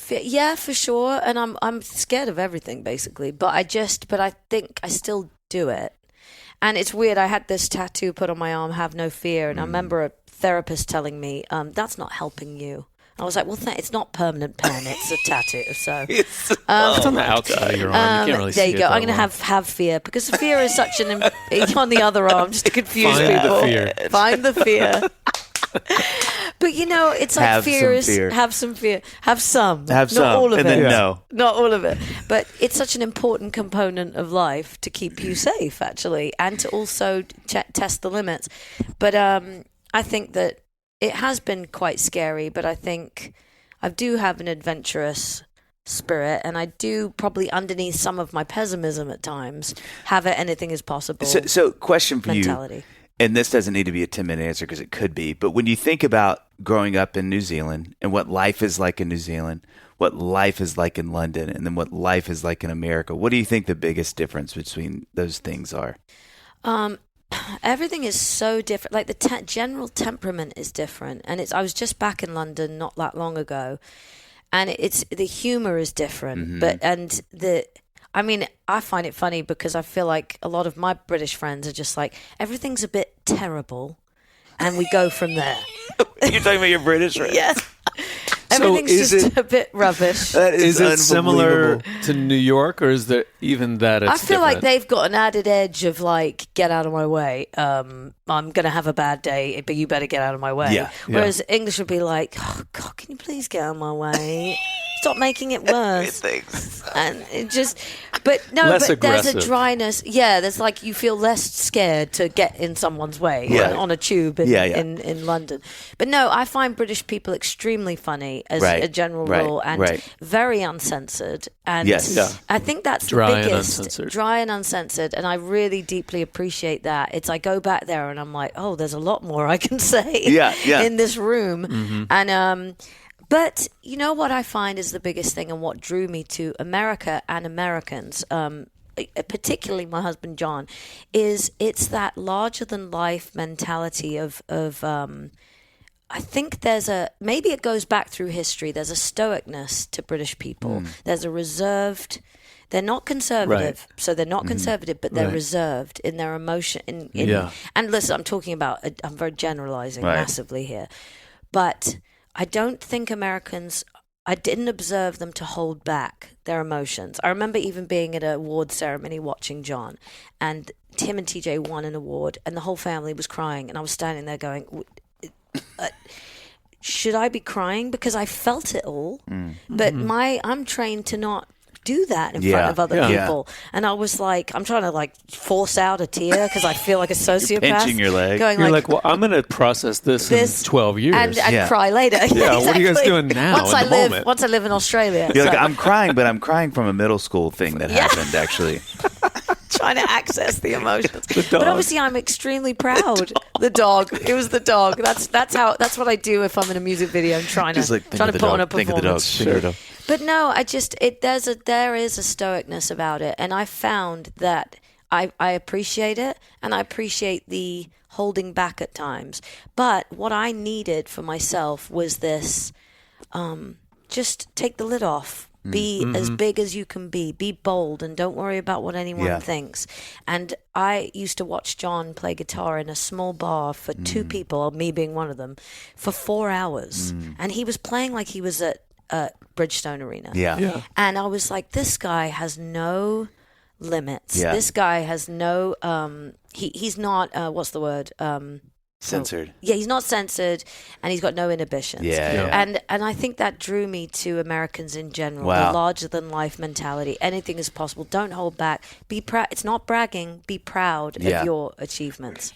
Yeah, for sure. And I'm scared of everything basically, but I think I still do it. And it's weird. I had this tattoo put on my arm, "Have no fear," and I remember a therapist telling me, "That's not helping you." I was like, well, it's not permanent pen. It's a tattoo. So It's on the outside of your arm. You can't really see it. there you go. I'm going to have fear because fear is such an on the other arm just to confuse Find people. the fear. Find the fear. But it's like Have fear is some fear. have some fear. Have some. Have not some, all of and it. then no. Not all of it. But it's such an important component of life to keep you safe, actually, and to also test the limits. But I think that it has been quite scary, but I think I do have an adventurous spirit, and I do probably underneath some of my pessimism at times have it anything is possible. So question for mentality. you, and this doesn't need to be a 10-minute answer because it could be, but when you think about growing up in New Zealand and what life is like in New Zealand, what life is like in London, and then what life is like in America, what do you think the biggest difference between those things are? Everything is so different. Like the general temperament is different, and I was just back in London not that long ago, and the humor is different. Mm-hmm. I find it funny because I feel like a lot of my British friends are just like everything's a bit terrible, and we go from there. You're talking about your British friends? Yes. So Everything's just a bit rubbish. That Is it similar unbelievable. to New York, or is there even that? It's I feel like different? they've got an added edge of like, get out of my way. I'm going to have a bad day, but you better get out of my way. Yeah. Whereas English would be like, oh, God, can you please get out of my way? Stop making it worse. And it just, but no, Less but there's a aggressive. dryness. Yeah, there's like, you feel less scared to get in someone's way on a tube in London. But no, I find British people extremely funny as a general rule and very uncensored. And I think that's Dry the and biggest. uncensored. Dry and uncensored. And I really deeply appreciate that. It's I go back there and I'm like, oh, there's a lot more I can say in this room. Mm-hmm. And but you know what I find is the biggest thing and what drew me to America and Americans, particularly my husband John, is it's that larger than life mentality of I think maybe it goes back through history. There's a stoicness to British people. There's a reserved. They're not conservative, so they're not conservative, but they're reserved in their emotion. And listen, I'm talking about. I'm very generalizing massively here, but I don't think Americans. I didn't observe them to hold back their emotions. I remember even being at an award ceremony watching John, and Tim and TJ won an award, and the whole family was crying, and I was standing there going. Should I be crying? Because I felt it all, but I'm trained to not do that in front of other people. And I was like, I'm trying to like force out a tear because I feel like a sociopath. You're pinching your leg. Going You're like, well, I'm going to process this in 12 years. and cry later. Yeah, what are you guys doing now Once in I the live, moment? once I live in Australia. You're like, I'm crying, but I'm crying from a middle school thing that happened, actually. trying to access the emotions. But obviously, I'm extremely proud. The dog. It was the dog. That's what I do if I'm in a music video. I'm trying to put on a performance. Sure. But no, there is a stoicness about it, and I found that I appreciate it, and I appreciate the holding back at times. But what I needed for myself was this: just take the lid off. Be as big as you can be. Be bold, and don't worry about what anyone thinks. And I used to watch John play guitar in a small bar for 2 people, me being one of them, for 4 hours. And he was playing like he was at Bridgestone Arena. Yeah. And I was like, this guy has no limits. Yeah. This guy has no. He's not. What's the word? Censored. Yeah, he's not censored, and he's got no inhibitions. Yeah. And I think that drew me to Americans in general. Wow. The larger than life mentality. Anything is possible. Don't hold back. Be proud. It's not bragging. Be proud of your achievements.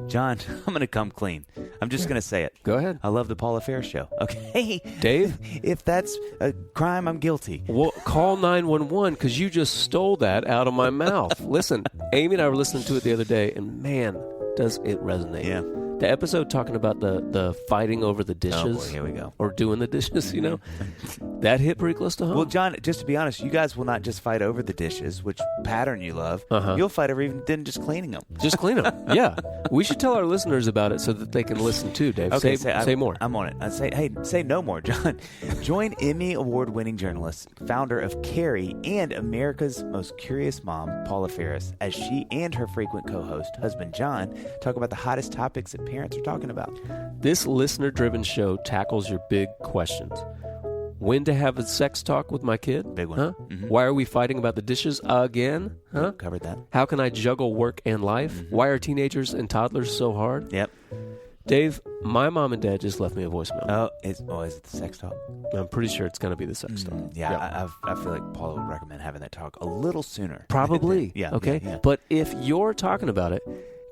John, I'm going to come clean. I'm just going to say it. Go ahead. I love the Paula Fair show. Okay. Dave? If that's a crime, I'm guilty. Well, call 911 because you just stole that out of my mouth. Listen, Amy and I were listening to it the other day, and man, does it resonate. Yeah. The episode talking about the fighting over the dishes. Oh, boy, here we go. Or doing the dishes, you know. That hit pretty close to home. Well, John, just to be honest, you guys will not just fight over the dishes, which pattern you love. You'll fight over even just cleaning them. Just clean them. Yeah. We should tell our listeners about it so that they can listen too, Dave. Okay, say more. I'm on it. Say no more, John. Join Emmy Award-winning journalist, founder of Carrie, and America's Most Curious Mom, Paula Ferris, as she and her frequent co-host, husband John, talk about the hottest topics that parents are talking about. This listener-driven show tackles your big questions. When to have a sex talk with my kid? Big one. Huh? Why are we fighting about the dishes again? Huh? Covered that. How can I juggle work and life? Why are teenagers and toddlers so hard? Yep. Dave, my mom and dad just left me a voicemail. Oh, is it the sex talk? I'm pretty sure it's going to be the sex talk. Yeah. I feel like Paula would recommend having that talk a little sooner. Probably. Yeah. Okay. Yeah. But if you're talking about it,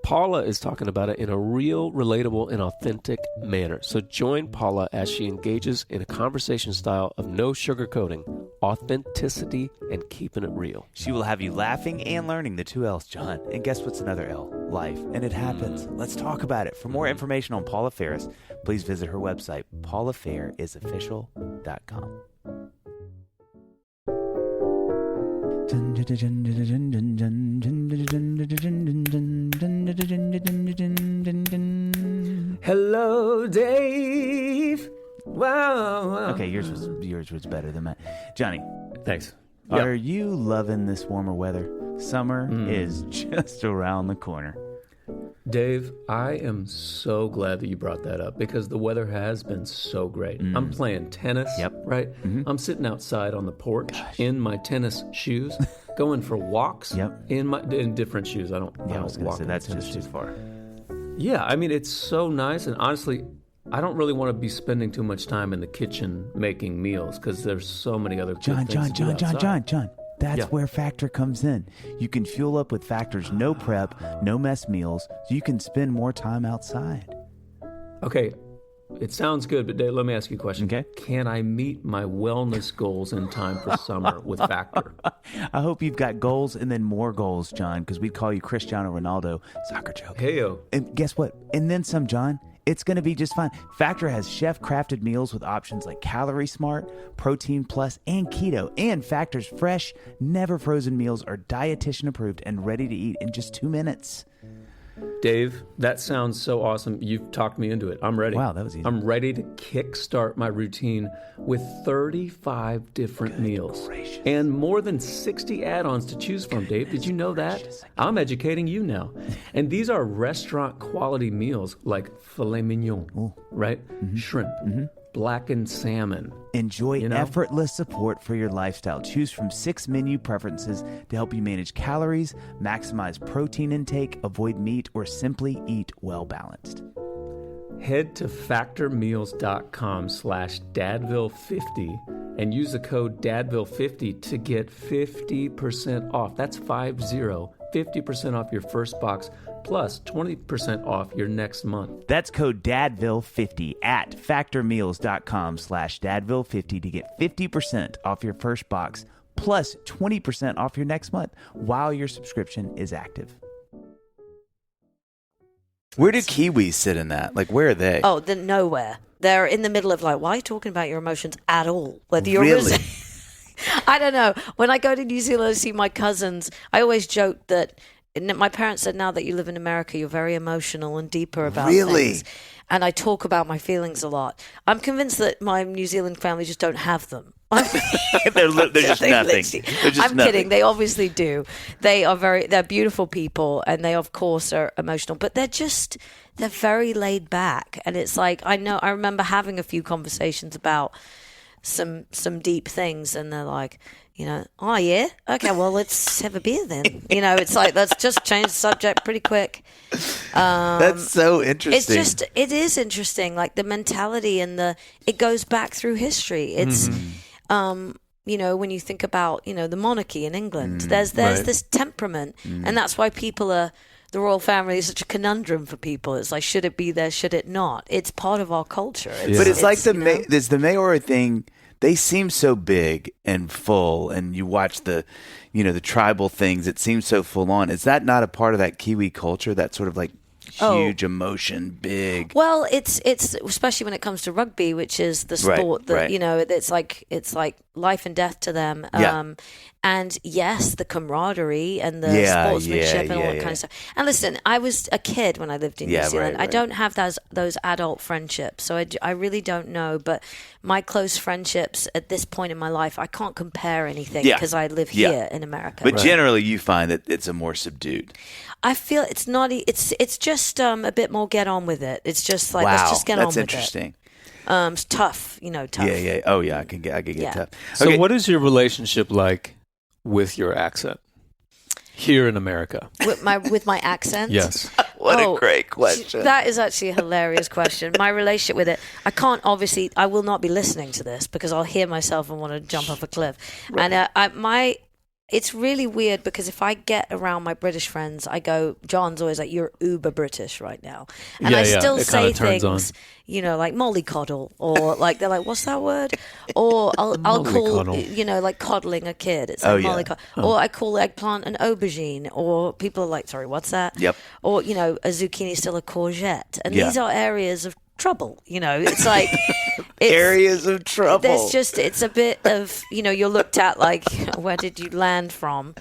Paula is talking about it in a real, relatable, and authentic manner. So join Paula as she engages in a conversation style of no sugarcoating, authenticity, and keeping it real. She will have you laughing and learning the 2 L's, John. And guess what's another L? Life. And it happens. Let's talk about it. For more information on Paula Ferris, please visit her website, paulafarisofficial.com. Hello, Dave. Wow. Okay, yours was better than mine. Johnny, Thanks. are you loving this warmer weather? Summer is just around the corner. Dave, I am so glad that you brought that up because the weather has been so great. I'm playing tennis, right? I'm sitting outside on the porch in my tennis shoes, going for walks in different shoes. I don't was going to walk say in that's tennis just too shoes. far. Yeah, I mean, it's so nice. And honestly, I don't really want to be spending too much time in the kitchen making meals because there's so many other good things to do outside. John. That's where Factor comes in. You can fuel up with Factor's no prep, no mess meals, so you can spend more time outside. Okay, it sounds good, but Dave, let me ask you a question. Okay. Can I meet my wellness goals in time for summer with Factor? I hope you've got goals and then more goals, John, because we'd call you Cristiano Ronaldo. Soccer joke. Heyo. And guess what? And then some, John. It's going to be just fine. Factor has chef-crafted meals with options like Calorie Smart, Protein Plus, and Keto. And Factor's fresh, never frozen meals are dietitian approved and ready to eat in just 2 minutes. Dave, that sounds so awesome. You've talked me into it. I'm ready. Wow, that was easy. I'm ready to kickstart my routine with 35 different meals and more than 60 add-ons to choose from, Dave. Did you know that? I'm educating you now. And these are restaurant quality meals like filet mignon, right? Shrimp, blackened salmon. Enjoy effortless support for your lifestyle. Choose from 6 menu preferences to help you manage calories, maximize protein intake, avoid meat, or simply eat well-balanced. Head to factormeals.com/dadville50 and use the code dadville50 to get 50% off. That's 50% off your first box, plus 20% off your next month. That's code DADVILLE50 at factormeals.com/dadville50 to get 50% off your first box, plus 20% off your next month while your subscription is active. Where do Kiwis sit in that? Like, where are they? Oh, they're nowhere. They're in the middle of like, why are you talking about your emotions at all? Whether you're Really? I don't know. When I go to New Zealand and see my cousins, I always joke that my parents said, now that you live in America, you're very emotional and deeper about things. And I talk about my feelings a lot. I'm convinced that my New Zealand family just don't have them. they're just nothing. They're just I'm kidding. They obviously do. They're beautiful people, and they of course are emotional, but they're very laid back. And it's like, I remember having a few conversations about some deep things, and they're like, oh yeah, okay, well, let's have a beer then. It's like, let's just change the subject pretty quick. That's so interesting. It is interesting, like the mentality and it goes back through history. It's when you think about the monarchy in England, there's this temperament, and that's why the royal family is such a conundrum for people. It's like, should it be there, should it not? It's part of our culture. But it's like there's the Maori thing. They seem so big and full, and you watch the tribal things. It seems so full on. Is that not a part of that Kiwi culture? That sort of like huge emotion, big. Well, it's especially when it comes to rugby, which is the sport that it's like life and death to them. And yes, the camaraderie and the sportsmanship and all that kind of stuff. And listen, I was a kid when I lived in New Zealand. I don't have those adult friendships, so I really don't know. But my close friendships at this point in my life, I can't compare anything because I live here in America. But generally, you find that it's a more subdued. I feel it's not. It's just a bit more get on with it. It's just like, let's just get on with it. That's interesting. It's tough, tough. Yeah. Oh yeah, I can get tough. So what is your relationship like with your accent here in America? With my accent? Yes. What a great question. That is actually a hilarious question. My relationship with it, I will not be listening to this because I'll hear myself and want to jump off a cliff. Right. And it's really weird because if I get around my British friends, I go, John's always like, you're uber British right now. And I still say things, like mollycoddle, or like, they're like, what's that word? Or I'll call, like coddling a kid. It's like mollycoddle. Or I call eggplant an aubergine, or people are like, sorry, what's that? Yep. Or, a zucchini is still a courgette. And these are areas of trouble, it's like areas of trouble. It's a bit of you're looked at like, where did you land from?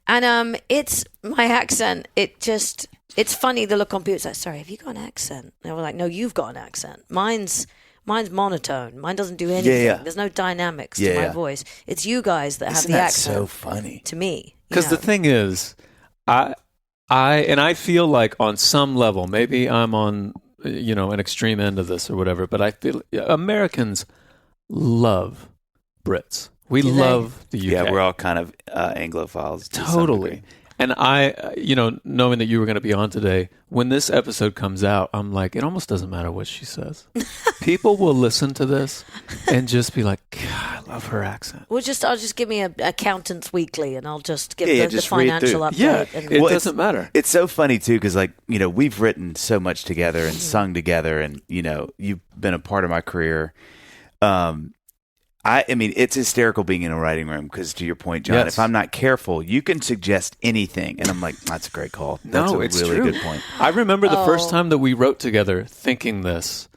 And it's my accent. It's funny, the look on people. It's like, sorry, have you got an accent? And we're like, no, you've got an accent. Mine's monotone. Mine doesn't do anything. There's no dynamics to my voice. It's you guys that have the accent. So funny to me. Because the thing is, I feel like on some level, maybe I'm on an extreme end of this or whatever, but I feel Americans love Brits. We love the UK. Yeah, we're all kind of Anglophiles. Totally. And I, knowing that you were going to be on today, when this episode comes out, I'm like, it almost doesn't matter what she says. People will listen to this and just be like, God, I love her accent. I'll just give me an Accountant's Weekly, and I'll just give the financial update. Yeah, it doesn't matter. It's so funny too, because we've written so much together and sung together, and you've been a part of my career. I mean, it's hysterical being in a writing room because, to your point, John, if I'm not careful, you can suggest anything. And I'm like, that's a great call. That's a really good point. I remember the first time that we wrote together thinking this.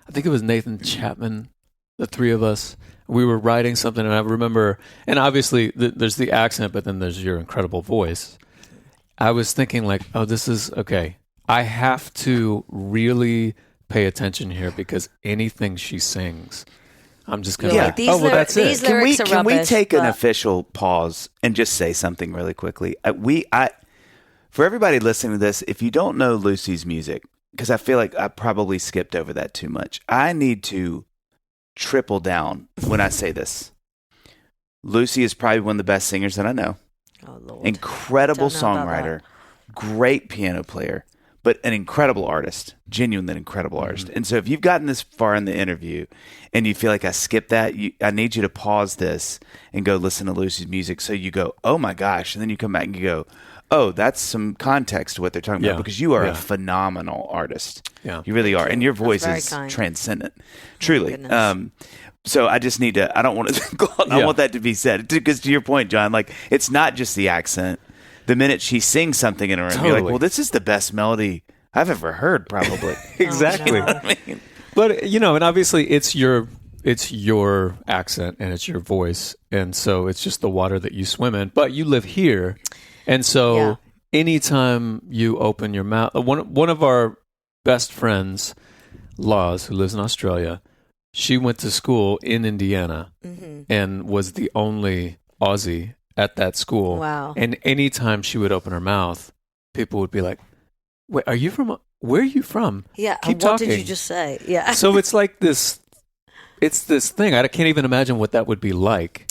I think it was Nathan Chapman, the three of us. We were writing something, and I remember, and obviously there's the accent, but then there's your incredible voice. I was thinking like, oh, this is, okay, I have to really pay attention here because anything she sings, I'm just going to like, that's it. Can we take an official pause and just say something really quickly? For everybody listening to this, if you don't know Lucie's music, because I feel like I probably skipped over that too much, I need to triple down when I say this. Lucie is probably one of the best singers that I know. Oh, Lord. Incredible songwriter, great piano player, but an incredible artist, genuinely incredible artist. And so if you've gotten this far in the interview and you feel like I skipped that, I need you to pause this and go listen to Lucie's music. So you go, oh my gosh. And then you come back and you go, that's some context to what they're talking about, because you are a phenomenal artist. Yeah. You really are. And your voice very is kind. transcendent. Truly. goodness. So I just need to, I don't want to, I want that to be said. Because to your point, John, like, it's not just the accent. The minute she sings something in a room, you're like, well, this is the best melody I've ever heard, probably. Exactly. Oh, no. I mean, But, you know, and obviously it's your accent and it's your voice. And so it's just the water that you swim in. But you live here. And so anytime you open your mouth, one of our best friends, Laws, who lives in Australia, she went to school in Indiana and was the only Aussie at that school. Wow. And anytime she would open her mouth, people would be like, wait, are you from, where are you from? Yeah. Keep What talking. did you just say? Yeah. So it's like this, it's this thing. I can't even imagine what that would be like.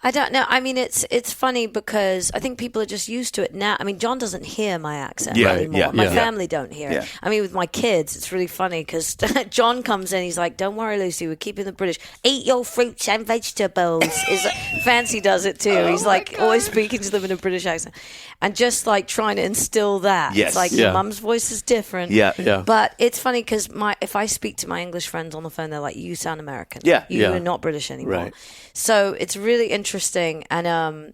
I don't know. I mean, it's funny because I think people are just used to it now. I mean, John doesn't hear my accent anymore. My family don't hear it. I mean, with my kids, it's really funny because John comes in, he's like, "Don't worry, Lucy, we're keeping the British. Eat your fruits and vegetables." Fancy does it too. He's like always speaking to them in a British accent, and just like trying to instill that. Yes. It's like your mum's voice is different. Yeah. But it's funny because if I speak to my English friends on the phone, they're like, "You sound American. Yeah. You are not British anymore." Right. So it's really interesting, and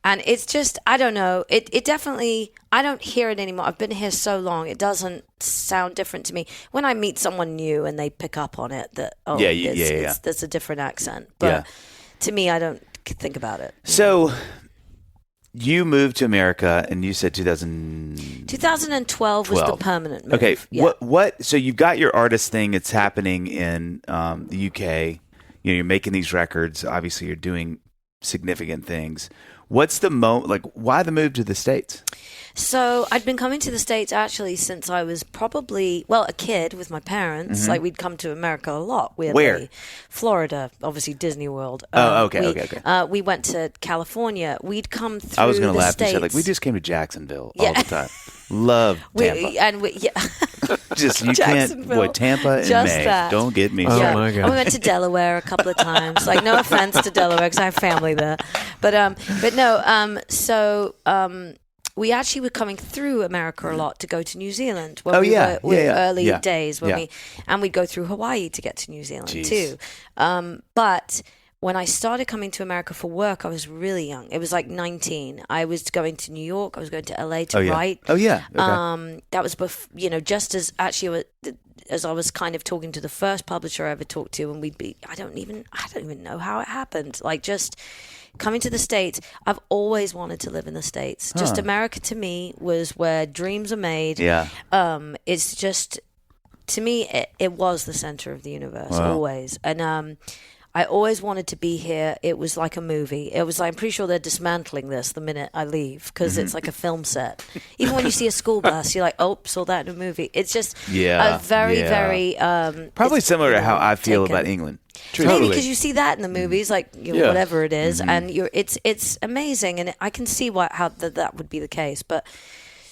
it's just, I don't know, it definitely, I don't hear it anymore. I've been here so long, it doesn't sound different to me. When I meet someone new and they pick up on it, that there's a different accent, but to me, I don't think about it. So you moved to America, and you said 2012 was the permanent move. Okay, Yeah. what? So you've got your artist thing. It's happening in the UK. You know, you're making these records. Obviously, you're doing significant things. What's the why the move to the States? So I'd been coming to the States actually since I was probably, a kid with my parents. Like we'd come to America a lot, weirdly. Where? Florida, obviously Disney World. Okay. We went to California. We'd come through I was going to laugh. States. You said, like, we just came to Jacksonville all the time. Love Tampa. Just you can't. Boy, Tampa in Just May. that. Don't get me. Oh, started. my God. And we went to Delaware a couple of times. Like, no offense to Delaware because I have family there, but no. So we actually were coming through America a lot to go to New Zealand when we were early days when we'd go through Hawaii to get to New Zealand too. But when I started coming to America for work, I was really young. It was like 19. I was going to New York. I was going to LA to write. Oh yeah. Okay. That was just as actually as I was kind of talking to the first publisher I ever talked to, and I don't even know how it happened. Like, just coming to the States, I've always wanted to live in the States. Just America to me was where dreams are made. Yeah. It's just, to me, it was the center of the universe, always. And I always wanted to be here. It was like a movie. It was like, I'm pretty sure they're dismantling this the minute I leave because it's like a film set. Even when you see a school bus, you're like, oh, saw that in a movie. It's just a very, very... Probably similar to how I feel about England. Maybe because you see that in the movies, like whatever it is, and it's amazing, and I can see how that would be the case. But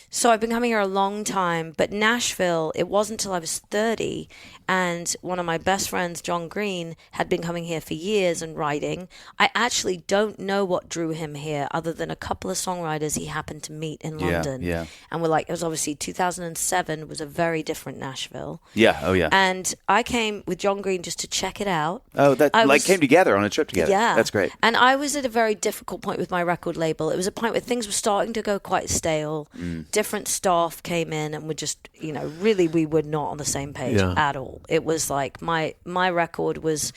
so I've been coming here a long time, but Nashville, it wasn't until I was 30, and one of my best friends, John Green, had been coming here for years and writing. I actually don't know what drew him here, other than a couple of songwriters he happened to meet in London. Yeah. And it was obviously 2007 was a very different Nashville. Yeah. Oh yeah. And I came with John Green just to check it out. Oh, came together on a trip together. Yeah. That's great. And I was at a very difficult point with my record label. It was a point where things were starting to go quite stale. Different staff came in and were just, really we were not on the same page at all. It was like my record was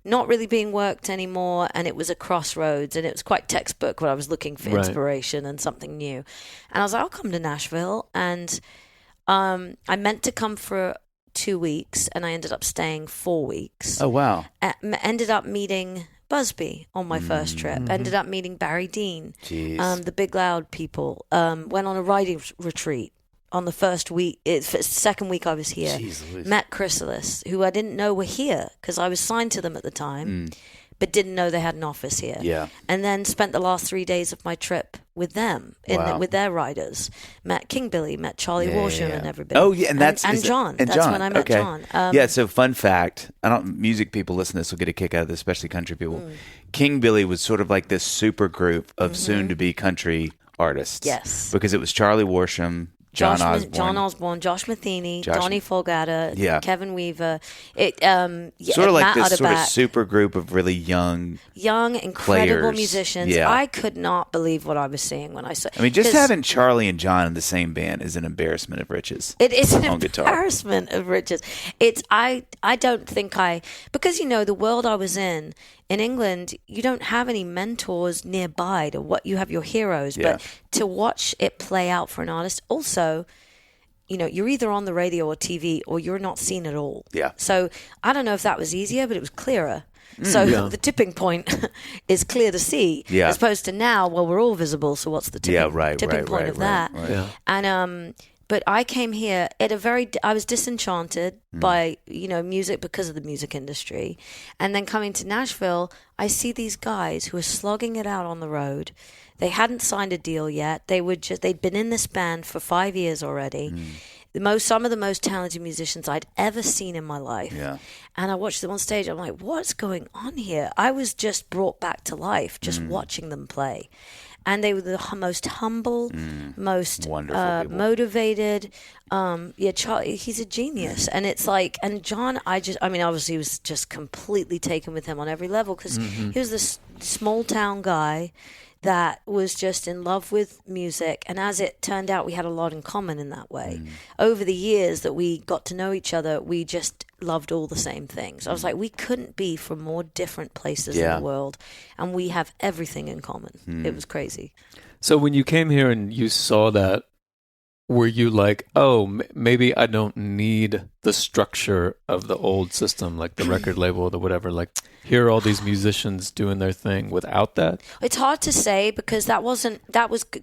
not really being worked anymore, and it was a crossroads, and it was quite textbook when I was looking for inspiration and something new. And I was like, I'll come to Nashville. And I meant to come for 2 weeks, and I ended up staying 4 weeks. Oh, wow. Ended up meeting Busby on my first trip. Ended up meeting Barry Dean, the Big Loud people. Went on a writing retreat on the first week. It's the second week I was here. Met Chrysalis, who I didn't know were here because I was signed to them at the time, but didn't know they had an office here. Yeah. And then spent the last 3 days of my trip with them, with their writers. Met King Billy, met Charlie Worsham and everybody. Oh, yeah, and John. That's John. when I met John. So fun fact, music people listen to this will get a kick out of this, especially country people. King Billy was sort of like this super group of soon-to-be country artists. Yes. Because it was Charlie Worsham, John Osborne, Josh Matheny, Donnie Folgata, Kevin Weaver. Sort of like Matt this sort of Utterback. super group of really young, incredible players. musicians. Yeah. I could not believe what I was seeing when I saw. I mean, just having Charlie and John in the same band is an embarrassment of riches. It is an on guitar. embarrassment of riches. I don't think because the world I was in England, you don't have any mentors nearby to what you have your heroes, but to watch it play out for an artist. Also, you're either on the radio or TV or you're not seen at all. Yeah. So I don't know if that was easier, but it was clearer. So the tipping point is clear to see, as opposed to now, well, we're all visible. So what's the tipping point of that? Right. Yeah. And but I came here at I was disenchanted by, music because of the music industry. And then coming to Nashville, I see these guys who are slogging it out on the road. They hadn't signed a deal yet. They'd been in this band for 5 years already. Some of the most talented musicians I'd ever seen in my life. Yeah. And I watched them on stage. I'm like, what's going on here? I was just brought back to life just watching them play. And they were the most humble, most motivated. Charlie, he's a genius. And it's like, and John, obviously was just completely taken with him on every level because he was this small town guy that was just in love with music. And as it turned out, we had a lot in common in that way. Over the years that we got to know each other, we just loved all the same things. I was like, we couldn't be from more different places in the world, and we have everything in common. It was crazy. So when you came here and you saw that, were you like, oh, maybe I don't need the structure of the old system, like the record label or the whatever, like here are all these musicians doing their thing without that? It's hard to say because that was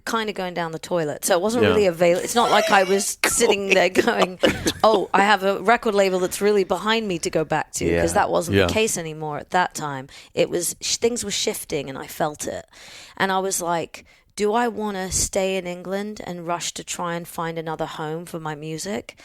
kind of going down the toilet. So it wasn't really available. It's not like I was sitting there going, oh, I have a record label that's really behind me to go back to, because that wasn't the case anymore at that time. It was, things were shifting and I felt it. And I was like, do I want to stay in England and rush to try and find another home for my music?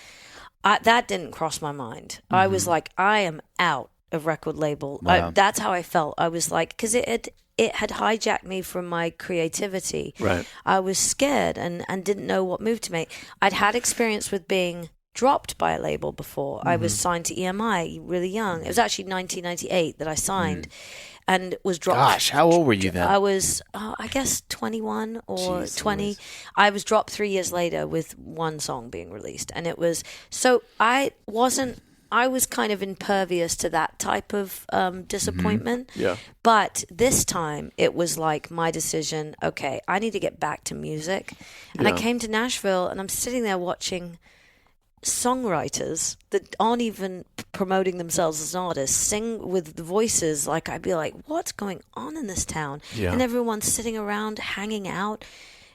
That didn't cross my mind. I was like, I am out of record label. Wow. That's how I felt. I was like, because it had hijacked me from my creativity. Right. I was scared and didn't know what move to make. I'd had experience with being dropped by a label before. I was signed to EMI really young. It was actually 1998 that I signed. And was dropped. Gosh, how old were you then? I was, I guess, 21 or 20. I was dropped 3 years later with one song being released. And it was, so I was kind of impervious to that type of disappointment. Yeah. But this time it was like my decision, okay, I need to get back to music. And I came to Nashville and I'm sitting there watching songwriters that aren't even promoting themselves as artists sing with the voices. Like, I'd be like, what's going on in this town? And everyone's sitting around hanging out.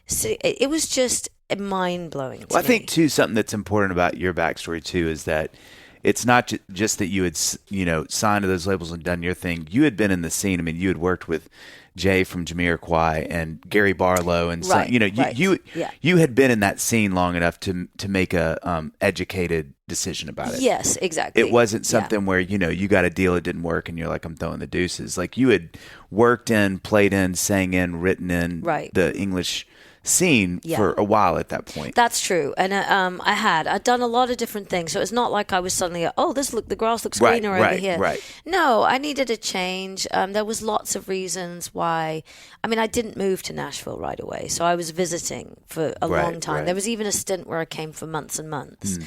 It was just mind-blowing to me. I think too, something that's important about your backstory too is that it's not just that you had signed to those labels and done your thing. You had been in the scene. I mean, you had worked with Jay from Jamiroquai and Gary Barlow and you had been in that scene long enough to make a educated decision about it. Yes, exactly. It wasn't something where you got a deal, it didn't work, and you're like, I'm throwing the deuces. Like, you had worked in, played in, sang in, written in the English scene for a while at that point. That's true. And I'd done a lot of different things, so it's not like I was suddenly the grass looks greener over here. Right. No, I needed a change. There was lots of reasons why. I mean, I didn't move to Nashville right away, so I was visiting for a long time. There was even a stint where I came for months and months.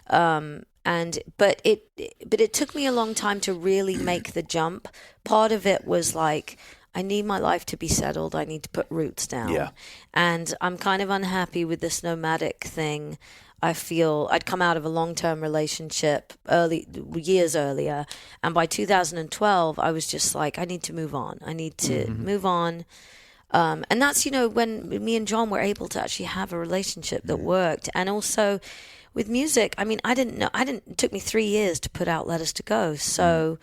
But it took me a long time to really make the jump. Part of it was like, I need my life to be settled. I need to put roots down. Yeah. And I'm kind of unhappy with this nomadic thing. I feel I'd come out of a long-term relationship years earlier. And by 2012, I was just like, I need to move on. I need to move on. And that's, when me and John were able to actually have a relationship that worked. And also with music, I mean, it took me 3 years to put out Let Us To Go. So,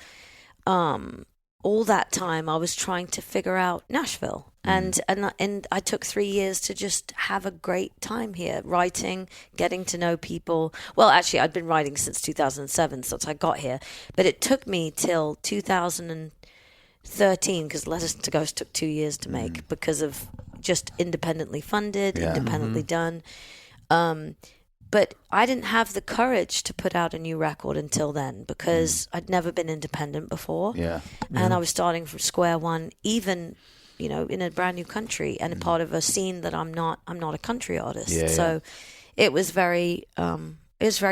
all that time I was trying to figure out Nashville, and I took 3 years to just have a great time here, writing, getting to know people. Well, actually, I'd been writing since 2007, since I got here, but it took me till 2013 because Let Us To Go took 2 years to make because of just independently funded, independently done. But I didn't have the courage to put out a new record until then because I'd never been independent before. And I was starting from square one, even, you know, in a brand new country and a part of a scene that I'm not a country artist. So it was very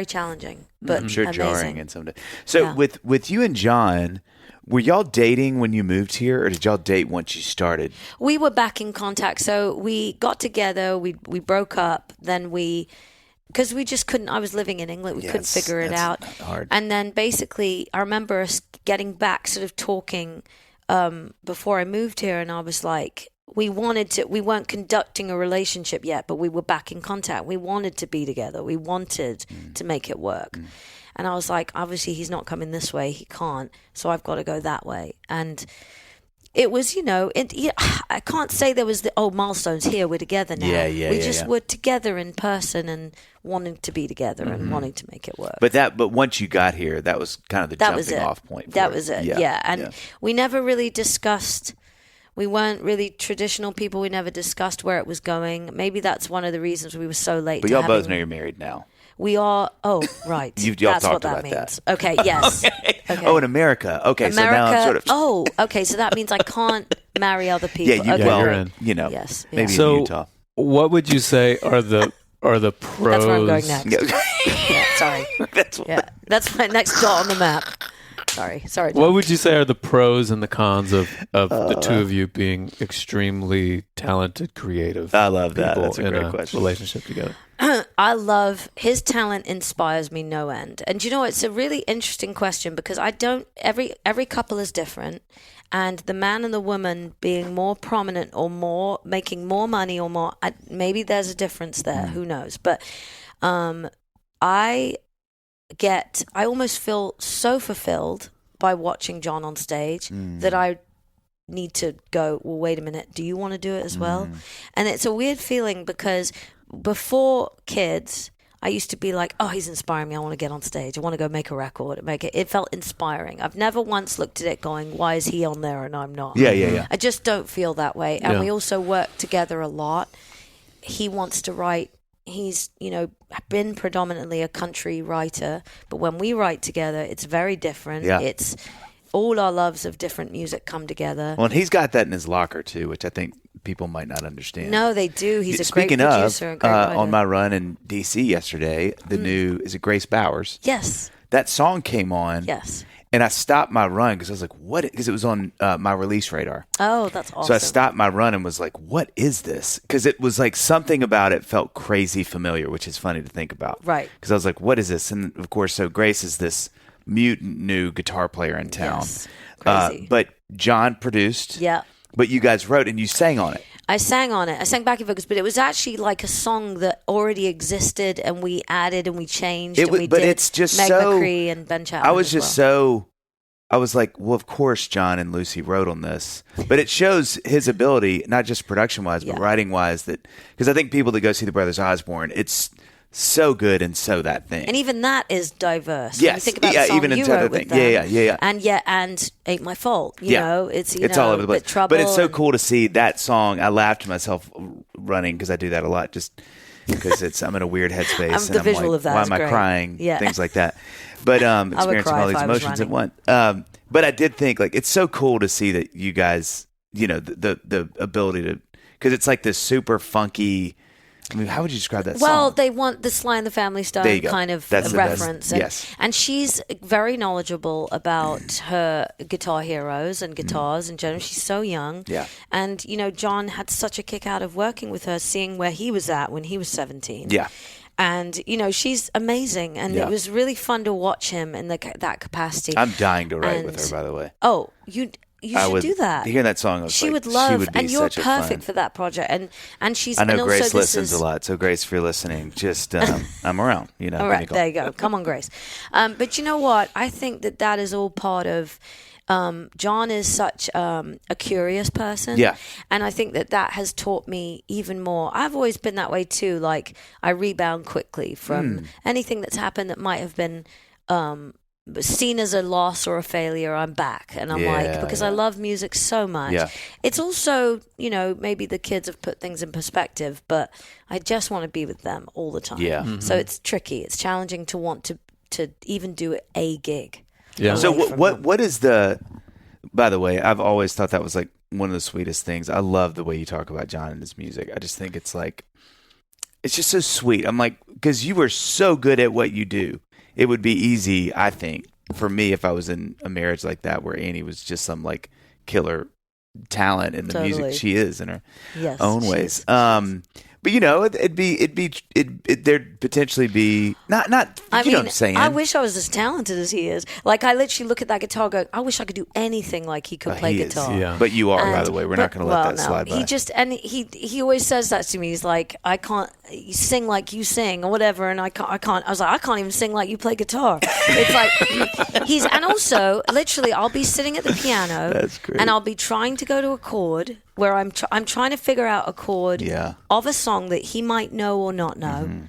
challenging, but I'm sure amazing. jarring in some day. So with you and John, were y'all dating when you moved here, or did y'all date once you started? We were back in contact. So we got together, we broke up, then because we just couldn't, I was living in England, we couldn't figure it out. Hard. And then basically, I remember us getting back, sort of talking before I moved here, and I was like, we weren't conducting a relationship yet, but we were back in contact. We wanted to be together. We wanted to make it work. And I was like, obviously he's not coming this way. He can't. So I've got to go that way. And it was, you know, I can't say there was milestones here. We're together now. We just were together in person and wanting to be together and wanting to make it work. But once you got here, that was kind of the jumping off point. That was it. Yeah. And we never really discussed. We weren't really traditional people. We never discussed where it was going. Maybe that's one of the reasons we were so late. But y'all both know you're married now. We are. Oh, right. Y'all that's talked what that about means. that. Okay. Yes. Okay. Okay. Oh, in America. Okay. So now I'm sort of. Oh, okay. So that means I can't marry other people. Yeah. you're in. You know. Yes. Maybe So, in Utah. what would you say are the pros? That's where I'm going next. Yeah, sorry. That's my next dot on the map. Sorry. John. What would you say are the pros and the cons of the two of you being extremely talented, creative? I love that. people That's a in great question. Relationship together. I love his talent. Inspires me no end. And you know, it's a really interesting question because I don't. Every couple is different, and the man and the woman being more prominent or more making more money or more. Maybe there's a difference there. Who knows? But I almost feel so fulfilled by watching John on stage that I need to go, well, wait a minute, do you want to do it as well? And it's a weird feeling because before kids, I used to be like, oh, he's inspiring me. I want to get on stage. I want to go make a record. It felt inspiring. I've never once looked at it going, why is he on there and I'm not? Yeah. I just don't feel that way. And we also work together a lot. He wants to write. He's, you know, been predominantly a country writer, but when we write together, it's very different. Yeah. It's all our loves of different music come together. Well, and he's got that in his locker too, which I think people might not understand. No, they do. He's a great Speaking producer and great writer. on my run in DC yesterday, the new is it Grace Bowers? Yes. That song came on. Yes. And I stopped my run because I was like, what? Because it was on my release radar. Oh, that's awesome. So I stopped my run and was like, what is this? Because it was like something about it felt crazy familiar, which is funny to think about. Right. Because I was like, what is this? And of course, so Grace is this mutant new guitar player in town. Yes. Crazy. But John produced. Yeah. But you guys wrote and you sang on it. I sang on it. I sang backing vocals, but it was actually like a song that already existed, and we added and we changed. It's just Meg so. McCree and Ben Chapman. I was just so. I was like, well, of course, John and Lucy wrote on this, but it shows his ability, not just production wise, but writing wise. That because I think people that go see the Brothers Osborne, it's so good and so that thing. And even that is diverse. Yes. When you think about the song even you into wrote the with thing. them. Yeah. And Ain't My Fault. You know, it's all over the place. Trouble but it's so and- cool to see that song. I laughed to myself running because I do that a lot, just because I'm in a weird headspace. The and visual I'm like, of that why is am I great. crying? Yeah. Things like that. But experiencing cry all if these I was emotions at running. once. But I did think like it's so cool to see that you guys, you know, the ability to, because it's like this super funky. I mean, how would you describe that Well, song? they want the Sly and the Family Stone There you go. kind of That's the best. reference. Yes. And she's very knowledgeable about her guitar heroes and guitars in general. She's so young. Yeah. And, you know, John had such a kick out of working with her, seeing where he was at when he was 17. Yeah. And, you know, she's amazing. And Yeah. it was really fun to watch him in that capacity. I'm dying to write with And- her, by the way. Oh, you should do that. Hearing that song, I was She like, would love, she would be and you're such a perfect fun. for that project. And she's. I know and also Grace this listens is, a lot, so Grace, if you're listening, just I'm around. You know, All right, there you go. Come on, Grace. But you know what? I think that is all part of. John is such a curious person. Yeah. And I think that has taught me even more. I've always been that way too. Like I rebound quickly from anything that's happened that might have been seen as a loss or a failure, I'm back. And I'm like, because I love music so much. Yeah. It's also, maybe the kids have put things in perspective, but I just want to be with them all the time. Yeah. Mm-hmm. So it's tricky. It's challenging to want to even do a gig. Yeah. So what is the? By the way, I've always thought that was like one of the sweetest things. I love the way you talk about John and his music. I just think it's like, it's just so sweet. I'm like, because you are so good at what you do. It would be easy, I think, for me if I was in a marriage like that where Annie was just some like killer talent in the music she is in her own ways. But there'd potentially be not. know what I'm saying? I wish I was as talented as he is. Like I literally look at that guitar, go, I wish I could do anything like he could play guitar. Yeah. But you are, by the way. We're not going to let that slide by. He always says that to me. He's like, I can't sing like you sing or whatever, and I can't. I was like, I can't even sing like you play guitar. It's like and also literally, I'll be sitting at the piano, That's great. and I'll be trying to go to a chord where I'm trying to figure out a chord of a song that he might know or not know. Mm-hmm.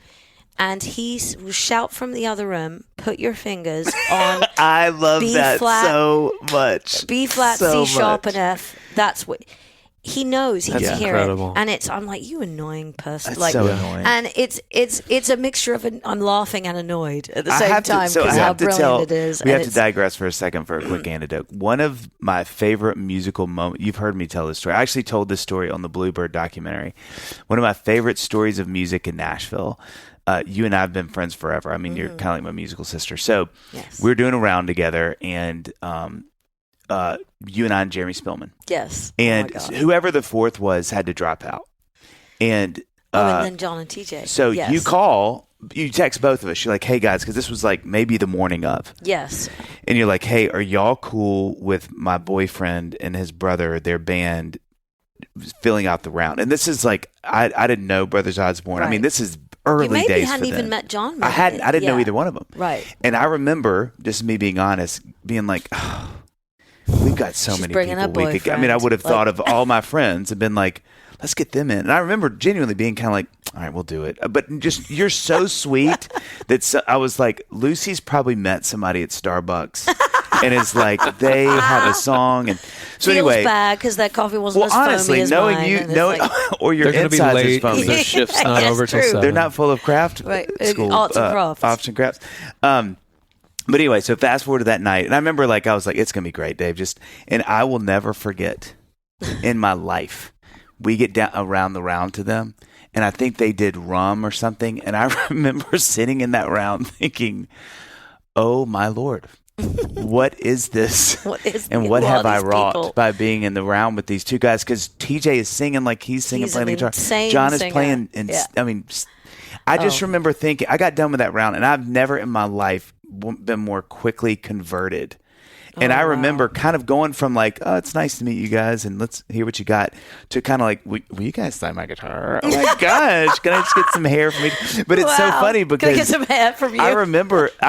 And he will shout from the other room, put your fingers on I love B that flat, so much. B flat, so C sharp, much. and F. That's what he knows. He That's can hear incredible. it. And I'm like, you annoying person. That's like, so annoying. And it's a mixture of I'm laughing and annoyed at the I same have to- time so I because how have to brilliant tell- it is. We And have to digress for a second for a quick anecdote. One of my favorite musical moments, you've heard me tell this story. I actually told this story on the Bluebird documentary. One of my favorite stories of music in Nashville. You and I have been friends forever. I mean, you're kind of like my musical sister. So we're doing a round together, and you and I and Jeremy Spillman. Yes. And whoever the fourth was had to drop out. And and then John and TJ. so you text both of us. You're like, hey, guys, because this was like maybe the morning of. Yes. And you're like, hey, are y'all cool with my boyfriend and his brother, their band, filling out the round? And this is like, I didn't know Brothers Osborne. Right. I mean, this is early You maybe days hadn't for even them. met John. I didn't know either one of them. Right. And I remember, just me being honest, being like, oh, we've got so She's many bringing people a we could. I mean, I boyfriend. would have thought of all my friends and been like, let's get them in. And I remember genuinely being kind of like, all right, we'll do it. But just, you're so sweet that I was like, Lucy's probably met somebody at Starbucks. And it's like they have a song, and so Feels anyway. bad because that coffee wasn't as honestly, foamy as knowing mine, you, and it's knowing like, or your They're going to be insides is late foamy. because their shift's not Yes, over till true. 7. They're not full of craft Right. school Arts and crafts. arts and crafts. But anyway, so fast forward to that night, and I remember I was like, it's gonna be great, Dave. And I will never forget in my life. We get down around the round to them, and I think they did rum or something, and I remember sitting in that round thinking, "Oh my Lord." What is this? What have I wrought by being in the round with these two guys? Because TJ is singing like he's singing, playing the guitar. John is playing. I mean, I just remember thinking, I got done with that round, and I've never in my life been more quickly converted. And I remember kind of going from like, oh, it's nice to meet you guys, and let's hear what you got, to kind of like, will you guys sign my guitar? Oh my gosh, can I just get some hair from you? But it's so funny because can I get some hair from you? I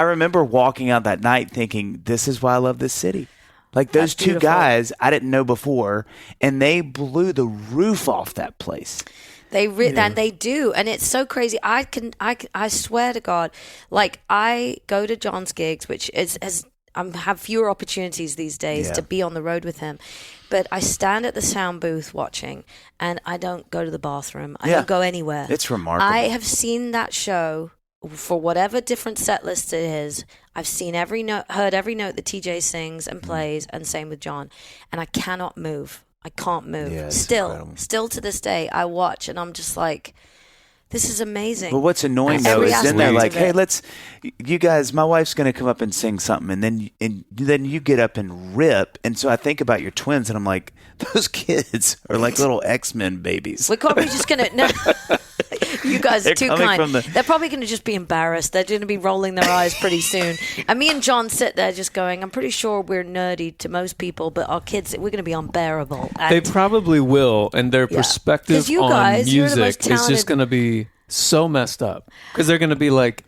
remember walking out that night thinking, this is why I love this city. Like those two guys I didn't know before, and they blew the roof off that place. And they do, and it's so crazy. I swear to God, like I go to John's gigs, which have fewer opportunities these days to be on the road with him. But I stand at the sound booth watching, and I don't go to the bathroom. I don't go anywhere. It's remarkable. I have seen that show for whatever different set list it is. I've seen heard every note that TJ sings and plays, and same with John. And I cannot move. I can't move. Yeah, Still to this day, I watch, and I'm just like, this is amazing. But what's annoying though is then they're like, "Hey, you guys, my wife's going to come up and sing something," and then you get up and rip. And so I think about your twins, and I'm like, those kids are like little X-Men babies. We're probably just going to. No, you guys are too kind. They're probably going to just be embarrassed. They're going to be rolling their eyes pretty soon. And me and John sit there just going, I'm pretty sure we're nerdy to most people, but our kids, we're going to be unbearable. And they probably will, and their perspective on music is just going to be so messed up. Because they're going to be like,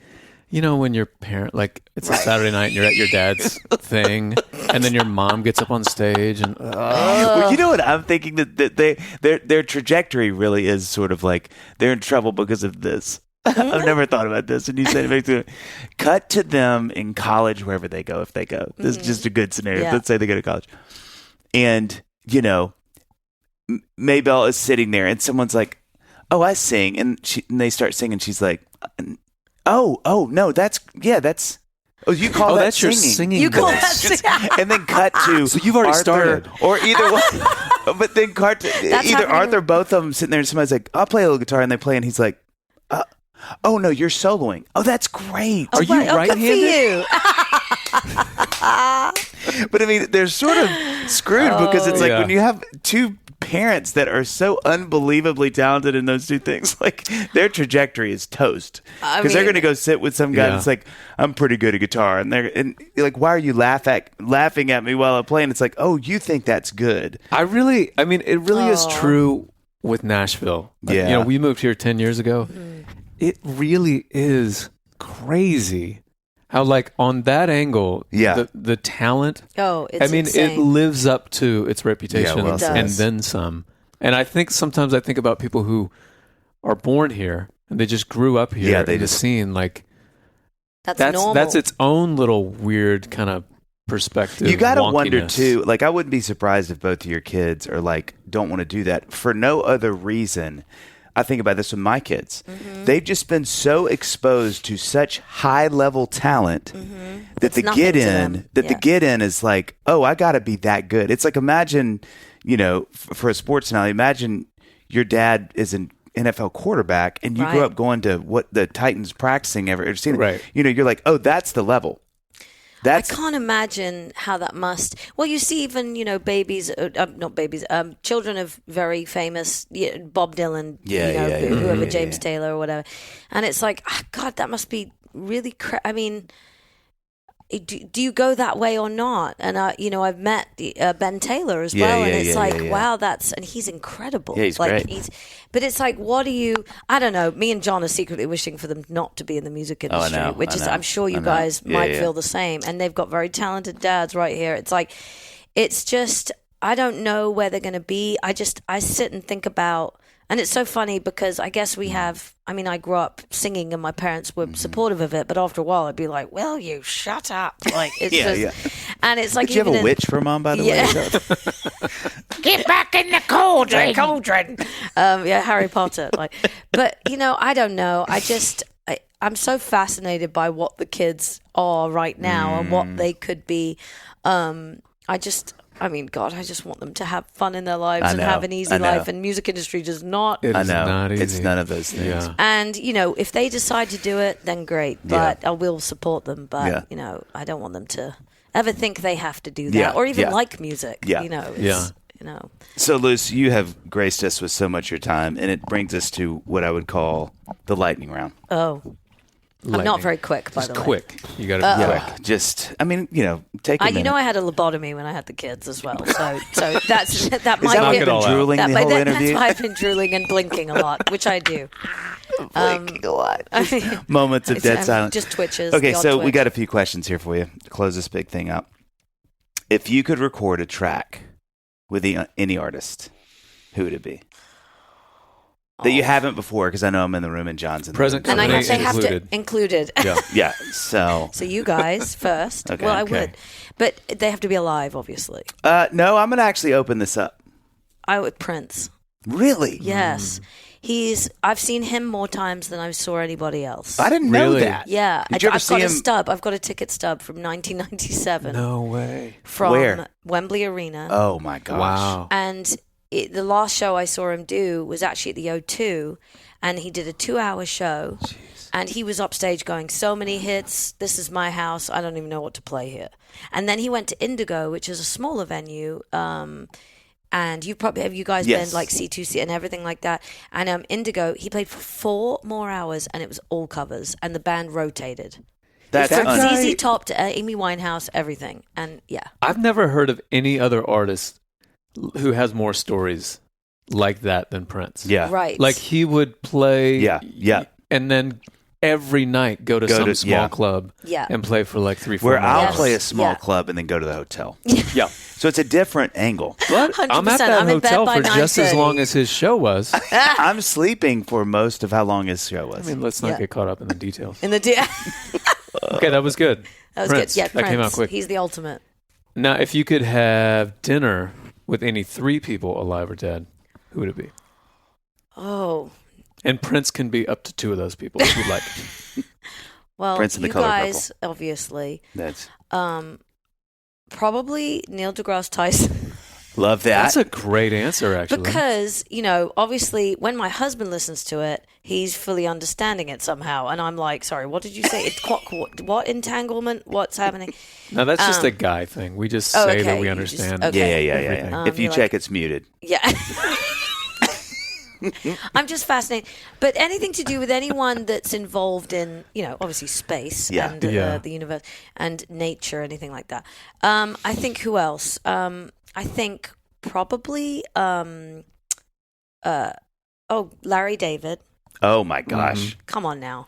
you know, when your parent, like, it's a Saturday night and you're at your dad's thing, and then your mom gets up on stage and... Well, you know what I'm thinking? That their trajectory really is sort of like they're in trouble because of this. I've never thought about this, and you said it makes me cut to them in college, wherever they go, if they go. This is just a good scenario. Yeah. Let's say they go to college. And, Maybelle is sitting there, and someone's like, oh, I sing. And they start singing. She's like, oh, no, that's, oh, you call that that's your singing. singing You call voice. that singing. And then cut to So you've already Arthur, started. or either one. But then cut to That's either happening. Arthur, both of them sitting there, and somebody's like, I'll play a little guitar, and they play, and he's like, oh no, you're soloing. Oh, that's great. Are you Good for right-handed? you. But I mean, they're sort of screwed because it's like Yeah. when you have two parents that are so unbelievably talented in those two things, like their trajectory is toast. I Because they're mean- going to go sit with some guy Yeah. that's like, I'm pretty good at guitar, and you're like, why are you laughing at me while I play? And it's like, oh, you think that's good? I mean, it really is true with Nashville. Yeah. We moved here 10 years ago. It really is crazy how, like, on that angle, Yeah. the talent, Oh, it's it insane. lives up to its reputation well said. It and does. then some. And I think sometimes I think about people who are born here and they just grew up here Yeah, they in the just- scene. Like, that's that's normal. its own little weird kind of perspective. You got to wonder wonkiness. too. Like, I wouldn't be surprised if both of your kids are like, don't want to do that for no other reason. I think about this with my kids. Mm-hmm. They've just been so exposed to such high level talent that It's the nothing get to in, them. that the Yeah. get in is like, oh, I got to be that good. It's like, imagine, for a sports analogy, imagine your dad is an NFL quarterback and you grew Right. up going to what the Titans practicing ever seen. Right. You're like, oh, that's the level. I can't imagine how that must. Well, you see, even babies, not babies, children of very famous, Bob Dylan, whoever, James Taylor or whatever, and it's like, God, that must be really. I mean, do you go that way or not? And I've met Ben Taylor as well, and it's like, wow, and he's incredible. Yeah, he's like, great. But it's like, what do you? I don't know. Me and John are secretly wishing for them not to be in the music industry, know, which I is, know, I'm sure you I know. guys Yeah, might yeah. feel the same. And they've got very talented dads right here. It's like, it's just, I don't know where they're going to be. I sit and think about. And it's so funny because I guess we have, I grew up singing and my parents were supportive of it, but after a while I'd be like, well, you shut up. Like, it's and it's like, Did you have even a witch for mom, by the Yeah. way? Get back in the cauldron. Harry Potter. But I don't know. I'm so fascinated by what the kids are right now and what they could be. God, I just want them to have fun in their lives I and know, have an easy I know. life. And music industry does not. It I is know. not easy. It's none of those things. Yeah. And if they decide to do it, then great. But I will support them. But I don't want them to ever think they have to do that Yeah, or even yeah. like music. Yeah. It's, So, Luce, you have graced us with so much of your time, and it brings us to what I would call the lightning round. Oh, I'm not Lightning. very quick, by Just the way. quick. You got to be quick. Just, take a minute. I had a lobotomy when I had the kids as well. So that Is might that be why you've been all out. drooling the whole that's interview? why I've been drooling and blinking a lot, which I do. Blinking a lot. Moments of dead silence. Just twitches. Okay, the odd so we twitch. got a few questions here for you to close this big thing up. If you could record a track with any artist, who would it be? That you haven't before, because I know I'm in the room and John's in the Present room. And company they have to included. included. Yeah, so... So you guys first. Okay, well, I okay. would, but they have to be alive, obviously. no, I'm going to actually open this up. I would Prince. Really? Yes, I've seen him more times than I saw anybody else. I didn't know Really? that. Yeah, Did you ever I've see got a him? stub. I've got a ticket stub from 1997 No way. from Where? Wembley Arena. Oh, my gosh. Wow. And the last show I saw him do was actually at the O2, and he did a 2-hour show. Jeez. And he was upstage going, so many hits, this is my house, I don't even know what to play here. And then he went to Indigo, which is a smaller venue, and have you guys Yes. been like C2C and everything like that? And Indigo, he played for 4 more hours, and it was all covers, and the band rotated. That's From guy- ZZ Top to Amy Winehouse, everything. And yeah. I've never heard of any other artist who has more stories like that than Prince. Yeah. Right. Like he would play. Yeah. And then every night go to some small yeah. club Yeah. and play for like 3-4 Where I'll hours. play a small Yeah. club and then go to the hotel. Yeah. So it's a different angle. But I'm at 100%. that I'm in bed hotel by for just as 9:30. long as his show was. I'm sleeping for most of how long his show was. I mean, let's not Yeah. get caught up in the details. In the Okay, that was good. that was Prince, good. Yeah, that came out Prince. quick. He's the ultimate. Now, if you could have dinner with any 3 people, alive or dead, who would it be? Oh, And Prince can be up to 2 of those people if you'd like. well, Prince in the you color guys, obviously. That's Probably Neil deGrasse Tyson. love that. That's a great answer, actually. Because, obviously, when my husband listens to it, he's fully understanding it somehow. And I'm like, sorry, what did you say? It's what entanglement? What's happening? No, that's just a guy thing. We just Oh, say okay. that we You understand. just- okay. yeah. everything. If you you're check, like- it's muted. Yeah. I'm just fascinated. But anything to do with anyone that's involved in, obviously space Yeah. and Yeah. the universe and nature, anything like that. I think who else? I think probably, Larry David. Oh my gosh. Come on now.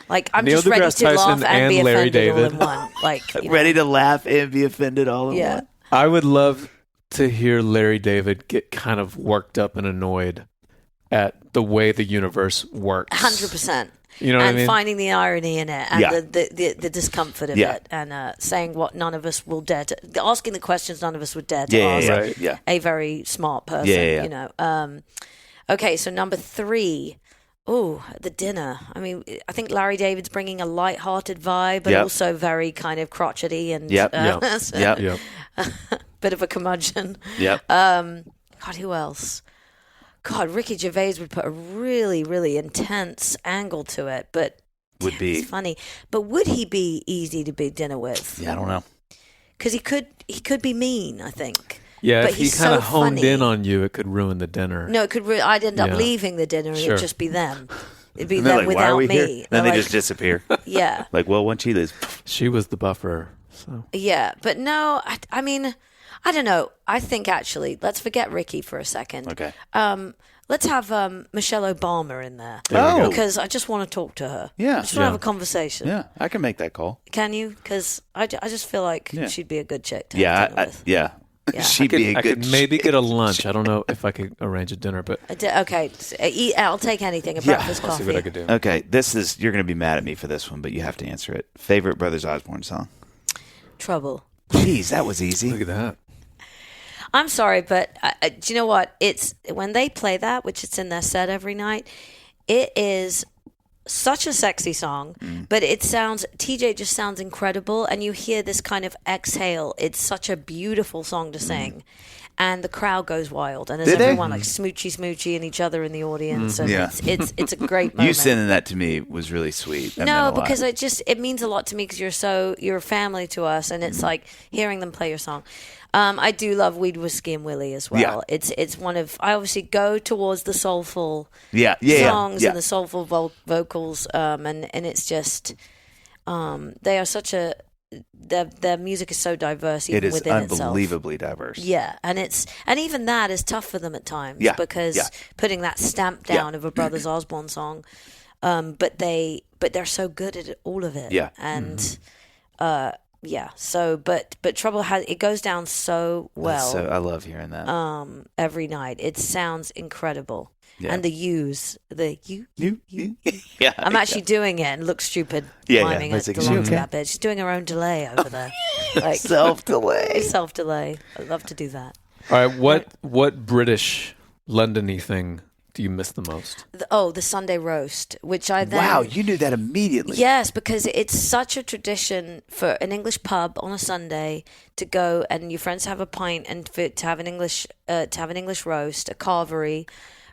Like, I'm Neil just ready deGrasse to Tyson laugh and be and Larry offended all David. in one. Like, Ready to laugh and be offended all in Yeah. one. I would love to hear Larry David get kind of worked up and annoyed at the way the universe works. 100%. You know what I And mean? finding the irony in it and Yeah. the discomfort of Yeah. it and saying what none of us will dare to, asking the questions none of us would dare to Yeah, ask Right. yeah. a very smart person, Yeah. Okay, so number 3, the dinner. I mean, I think Larry David's bringing a light-hearted vibe, but Yep. also very kind of crotchety and Yep. Yep. bit of a curmudgeon. Yep. God, who else? God, Ricky Gervais would put a really, really intense angle to it, but Would be. it's funny. But would he be easy to be dinner with? Yeah, I don't know. Because he could be mean, I think. Yeah, But if he he's kind so of honed funny. in on you, it could ruin the dinner. No, it could. I'd end up Yeah. leaving the dinner, and Sure. it'd just be them. It'd be And they're them like, why are without we me. here? They're Then they like, just disappear. yeah, Like, well, once she leaves, She was the buffer. So yeah. But no, I mean, I don't know. I think actually, let's forget Ricky for a second. okay. Let's have Michelle Obama in there. Oh. Because I just want to talk to her. Yeah. I just want to have a conversation. Yeah, I can make that call. Can you? Because I just feel like Yeah. she'd be a good chick to have dinner with. Yeah. Yeah. She'd be a I good. could maybe get a lunch. I don't know if I could arrange a dinner, but Okay, I'll take anything. A breakfast I'll see coffee. what I could do. Okay, you're going to be mad at me for this one, but you have to answer it. Favorite Brothers Osborne song? Trouble. Jeez, that was easy. Look at that. I'm sorry, but do you know what? It's when they play that, which it's in their set every night. It is such a sexy song, but TJ just sounds incredible, and you hear this kind of exhale. It's such a beautiful song to sing, and the crowd goes wild, and there's Did they? everyone like smoochy and each other in the audience, and Yeah. it's a great moment. You sending that to me was really sweet. That meant a No, lot. because it means a lot to me because you're a family to us, and it's like hearing them play your song. I do love Weed, Whiskey, and Willie as well. Yeah. It's one of I obviously go towards the soulful yeah. songs and the soulful vocals, and it's just they are such a their music is so diverse even It is within itself. unbelievably diverse. Yeah, and even that is tough for them at times Yeah, because yeah. putting that stamp down of a Brothers Osborne song, but they're so good at all of it. Yeah. and yeah. So, but Trouble it goes down so well. So I love hearing that. Every night it sounds incredible. Yeah. And the U's, you. Yeah. I'm actually doing it and look stupid Yeah, miming yeah. it It's like, along is to she that bit. She's doing her own delay over there. Like Self-delay. self-delay. I'd love to do that. All right, what British London-y thing do you miss the most? The Sunday roast, which I then... Wow, you knew that immediately. Yes, because it's such a tradition for an English pub on a Sunday to go and your friends have a pint and to have an English roast, a carvery,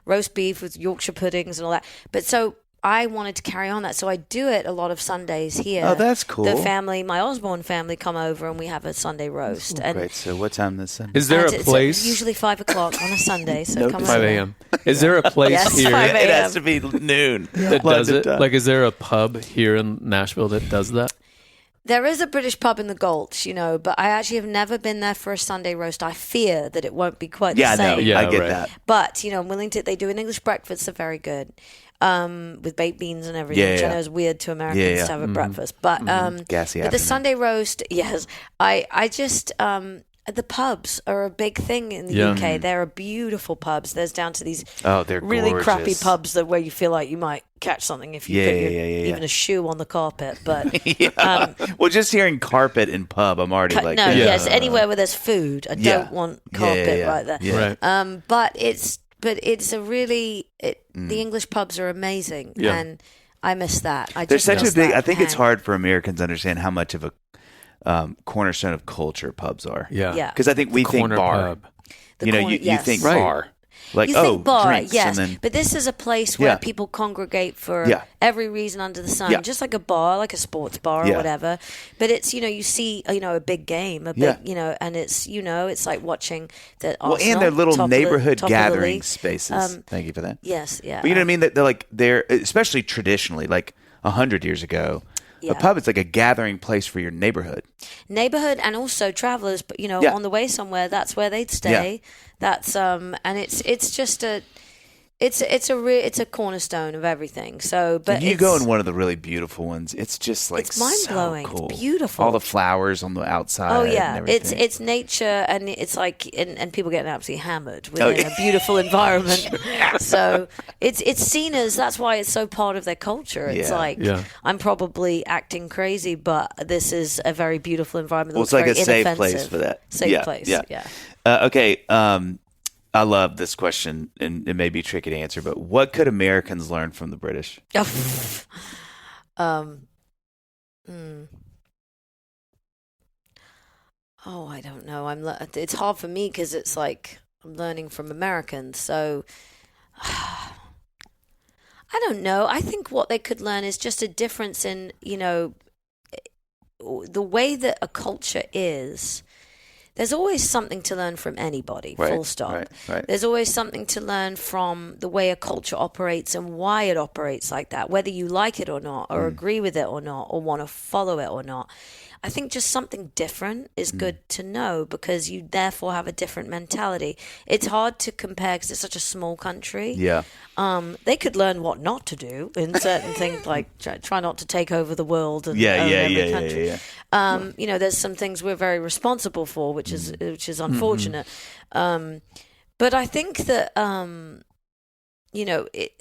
roast beef with Yorkshire puddings and all that. But so I wanted to carry on that, so I do it a lot of Sundays here. Oh, that's cool. The family, my Osborne family, come over and we have a Sunday roast. And Great. So what time this Sunday? Is there a it's place? usually 5 o'clock on a Sunday. So No, come 5 over. a.m. Is there a place Yes, here 5 It a.m. has to be noon. that does London it? time. Like, is there a pub here in Nashville that does that? There is a British pub in the Gulch, but I actually have never been there for a Sunday roast. I fear that it won't be quite Yeah, the no, same. Yeah, I get right. that. But, I'm willing to. They do an English breakfast. They're very good. With baked beans and everything, Yeah, which I yeah. know is weird to Americans Yeah, yeah. to have at breakfast. But Gassy but the afternoon. Sunday roast, yes. I just The pubs are a big thing in the UK. There are beautiful pubs. There's down to these they're really gorgeous. crappy pubs where you feel like you might catch something if you put even a shoe on the carpet. But well, just hearing carpet in pub, I'm already like, yes, anywhere where there's food. I don't want carpet right there. Yeah. Right. But it's a really the English pubs are amazing, and I miss that. There's such a big. I think it's hard for Americans to understand how much of a cornerstone of culture pubs are. Yeah. Because I think we think bar. Pub. You think bar. Like, you think bar, drinks, yes, and then, but this is a place where people congregate for every reason under the sun, just like a bar, like a sports bar or whatever. But it's you see a big game, a big and it's like watching the Arsenal, and their little neighborhood top gathering spaces. Thank you for that. Yes, yeah. But you know what I mean? That they're especially traditionally, like 100 years ago. A pub is like a gathering place for your neighborhood. And also travelers, but on the way somewhere, that's where they'd stay. That's and it's just it's a cornerstone of everything. So, but you go in one of the really beautiful ones. It's just like it's mind blowing. So cool. It's beautiful. All the flowers on the outside. Oh yeah, and it's nature, and it's like and people getting absolutely hammered within a beautiful environment. So it's seen as that's why it's so part of their culture. It's I'm probably acting crazy, but this is a very beautiful environment. Well, it's like a safe place for that. Safe place. Yeah. Okay. I love this question, and it may be tricky to answer, but what could Americans learn from the British? Oh, I don't know. It's hard for me because it's like I'm learning from Americans. So I don't know. I think what they could learn is just a difference in, the way that a culture is. There's always something to learn from anybody, full stop. Right. There's always something to learn from the way a culture operates and why it operates like that, whether you like it or not, or agree with it or not, or want to follow it or not. I think just something different is good to know because you therefore have a different mentality. It's hard to compare because it's such a small country. Yeah. They could learn what not to do in certain things, like try not to take over the world and own every country. There's some things we're very responsible for, which is unfortunate. But I think that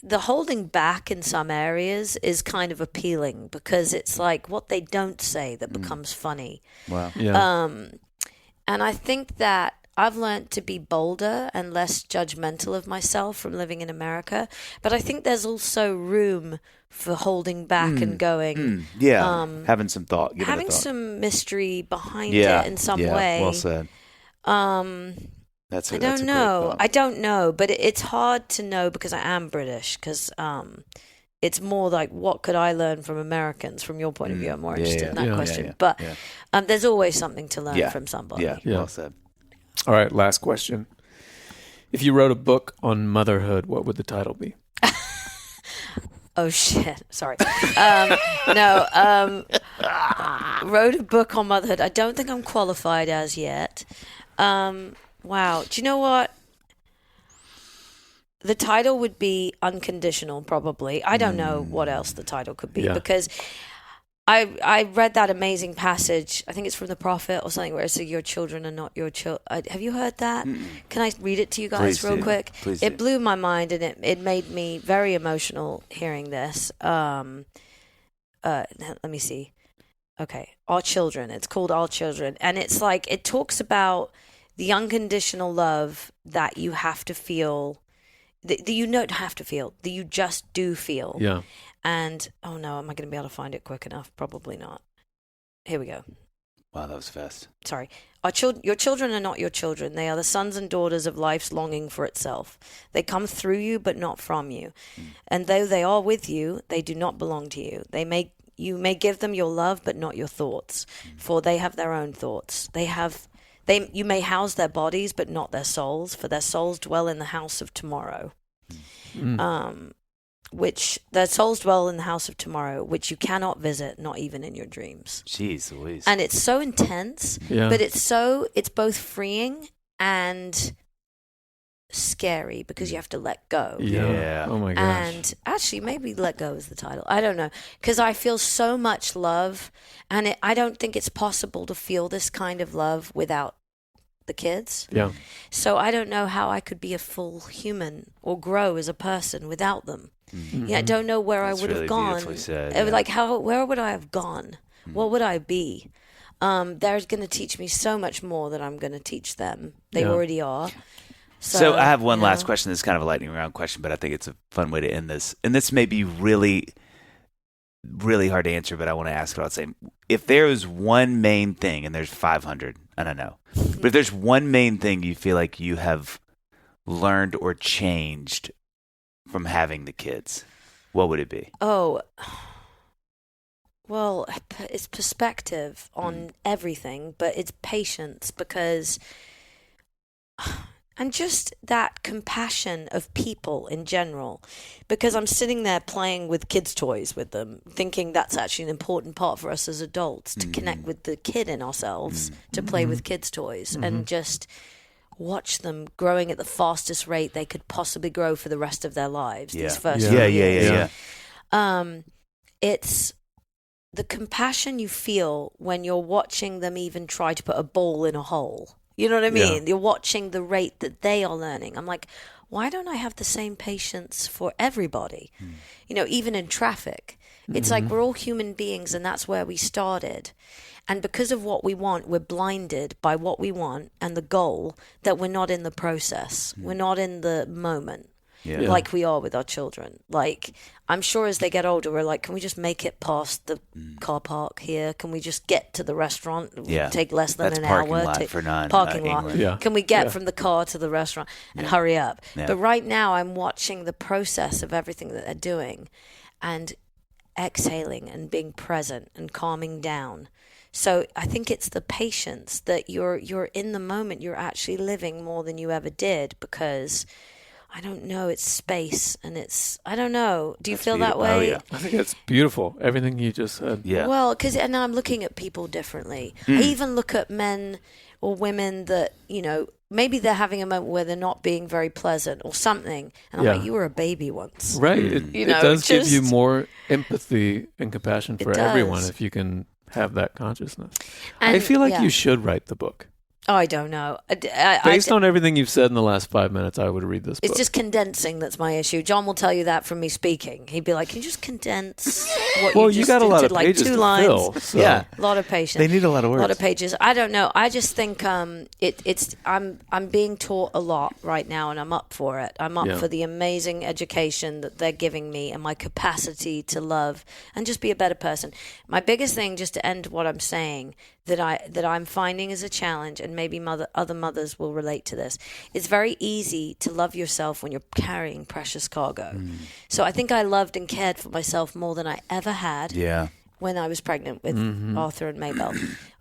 the holding back in some areas is kind of appealing because it's like what they don't say that becomes funny. Wow. Yeah. And I think that I've learned to be bolder and less judgmental of myself from living in America. But I think there's also room for holding back and going. Having some thought. Having some mystery behind it in some way. Well said. I don't know, but it's hard to know because I am British. Because it's more like, what could I learn from Americans? From your point of view, I'm more interested in that question. But there's always something to learn from somebody. Yeah, well said. All right, last question. If you wrote a book on motherhood, what would the title be? Oh, shit. Sorry. Wrote a book on motherhood. I don't think I'm qualified as yet. Wow. Do you know what? The title would be Unconditional, probably. I don't know what else the title could be because I read that amazing passage. I think it's from the prophet or something where it says, your children are not your children. Have you heard that? Can I read it to you guys quick? Please it blew my mind and it made me very emotional hearing this. Let me see. Okay. Our Children. It's called Our Children. And it's like, it talks about the unconditional love that you have to feel, that you don't have to feel, that you just do feel. Yeah. And, oh no, am I going to be able to find it quick enough? Probably not. Here we go. Wow, that was fast. Sorry. Your children are not your children. They are the sons and daughters of life's longing for itself. They come through you, but not from you. And though they are with you, they do not belong to you. You may give them your love, but not your thoughts, for they have their own thoughts. You may house their bodies, but not their souls, for their souls dwell in the house of tomorrow. Which their souls dwell in the house of tomorrow, which you cannot visit, not even in your dreams. Jeez Louise. And it's so intense, but it's both freeing and scary because you have to let go. Yeah. Oh my gosh. And actually, maybe let go is the title. I don't know. Because I feel so much love, and I don't think it's possible to feel this kind of love without the kids. Yeah. So I don't know how I could be a full human or grow as a person without them. Yeah, I don't know where That's I would really have gone. beautifully said, It was yeah. like, where would I have gone? What would I be? They're going to teach me so much more than I'm going to teach them. They already are. So I have one you last know. question. This is kind of a lightning round question, but I think it's a fun way to end this. And this may be really, really hard to answer, but I want to ask it all the same. If there is one main thing, and there's 500, I don't know, but if there's one main thing you feel like you have learned or changed from having the kids, what would it be? Oh, well, it's perspective on everything, but it's patience because, and just that compassion of people in general, because I'm sitting there playing with kids' toys with them, thinking that's actually an important part for us as adults to connect with the kid in ourselves, to play with kids' toys and just watch them growing at the fastest rate they could possibly grow for the rest of their lives. These first few years. It's the compassion you feel when you're watching them even try to put a ball in a hole. You know what I mean? You're watching the rate that they are learning. I'm like, why don't I have the same patience for everybody? You know, even in traffic. It's like we're all human beings, and that's where we started. And because of what we want, we're blinded by what we want and the goal that we're not in the process. We're not in the moment. Like we are with our children. Like, I'm sure as they get older, we're like, can we just make it past the car park here? Can we just get to the restaurant? Take less than That's an parking hour. lot for parking lot. England. Yeah. Can we get from the car to the restaurant and hurry up? Yeah. But right now, I'm watching the process of everything that they're doing and exhaling and being present and calming down. So I think it's the patience that you're in the moment. You're actually living more than you ever did because, I don't know, it's space and it's, I don't know. Do you feel that way? Oh, yeah. I think it's beautiful. Everything you just said. Yeah. Well, and I'm looking at people differently. I even look at men or women that, you know, maybe they're having a moment where they're not being very pleasant or something. And I'm like, you were a baby once. Right. You It know, does give you just- more empathy and compassion for It everyone does. if you can have that consciousness. And, I feel like yeah. you should write the book. Oh, I don't know. Based on everything you've said in the last 5 minutes, I would read this book. It's just condensing that's my issue. John will tell you that from me speaking. He'd be like, "Can you just condense what well, you just got a did lot to of like pages 2 to lines?" fill. So. Yeah. A lot of patience. They need a lot of A words. lot of pages. I don't know. I just think I'm being taught a lot right now, and I'm up for it. I'm up for the amazing education that they're giving me and my capacity to love and just be a better person. My biggest thing, just to end what I'm saying, that I'm finding as a challenge, and maybe other mothers will relate to this. It's very easy to love yourself when you're carrying precious cargo. So I think I loved and cared for myself more than I ever had. When I was pregnant with Arthur and Maybelle.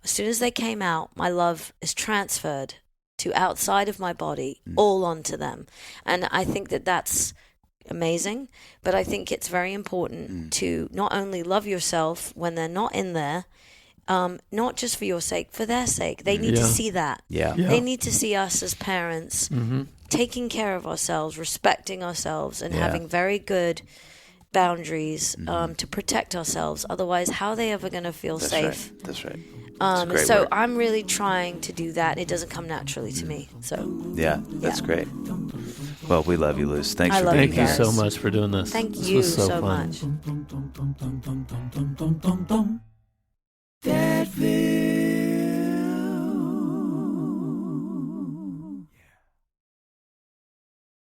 As soon as they came out, my love is transferred to outside of my body, all onto them. And I think that that's amazing, but I think it's very important to not only love yourself when they're not in there, not just for your sake, for their sake. They need to see that. They need to see us as parents taking care of ourselves, respecting ourselves, and having very good boundaries to protect ourselves. Otherwise, how are they ever going to feel safe? Right. That's right. So word. I'm really trying to do that. It doesn't come naturally to me. So That's great. Well, we love you, Luce. Thanks I for love being Thank you here. guys. so much for doing this. thank This you was so so fun. much.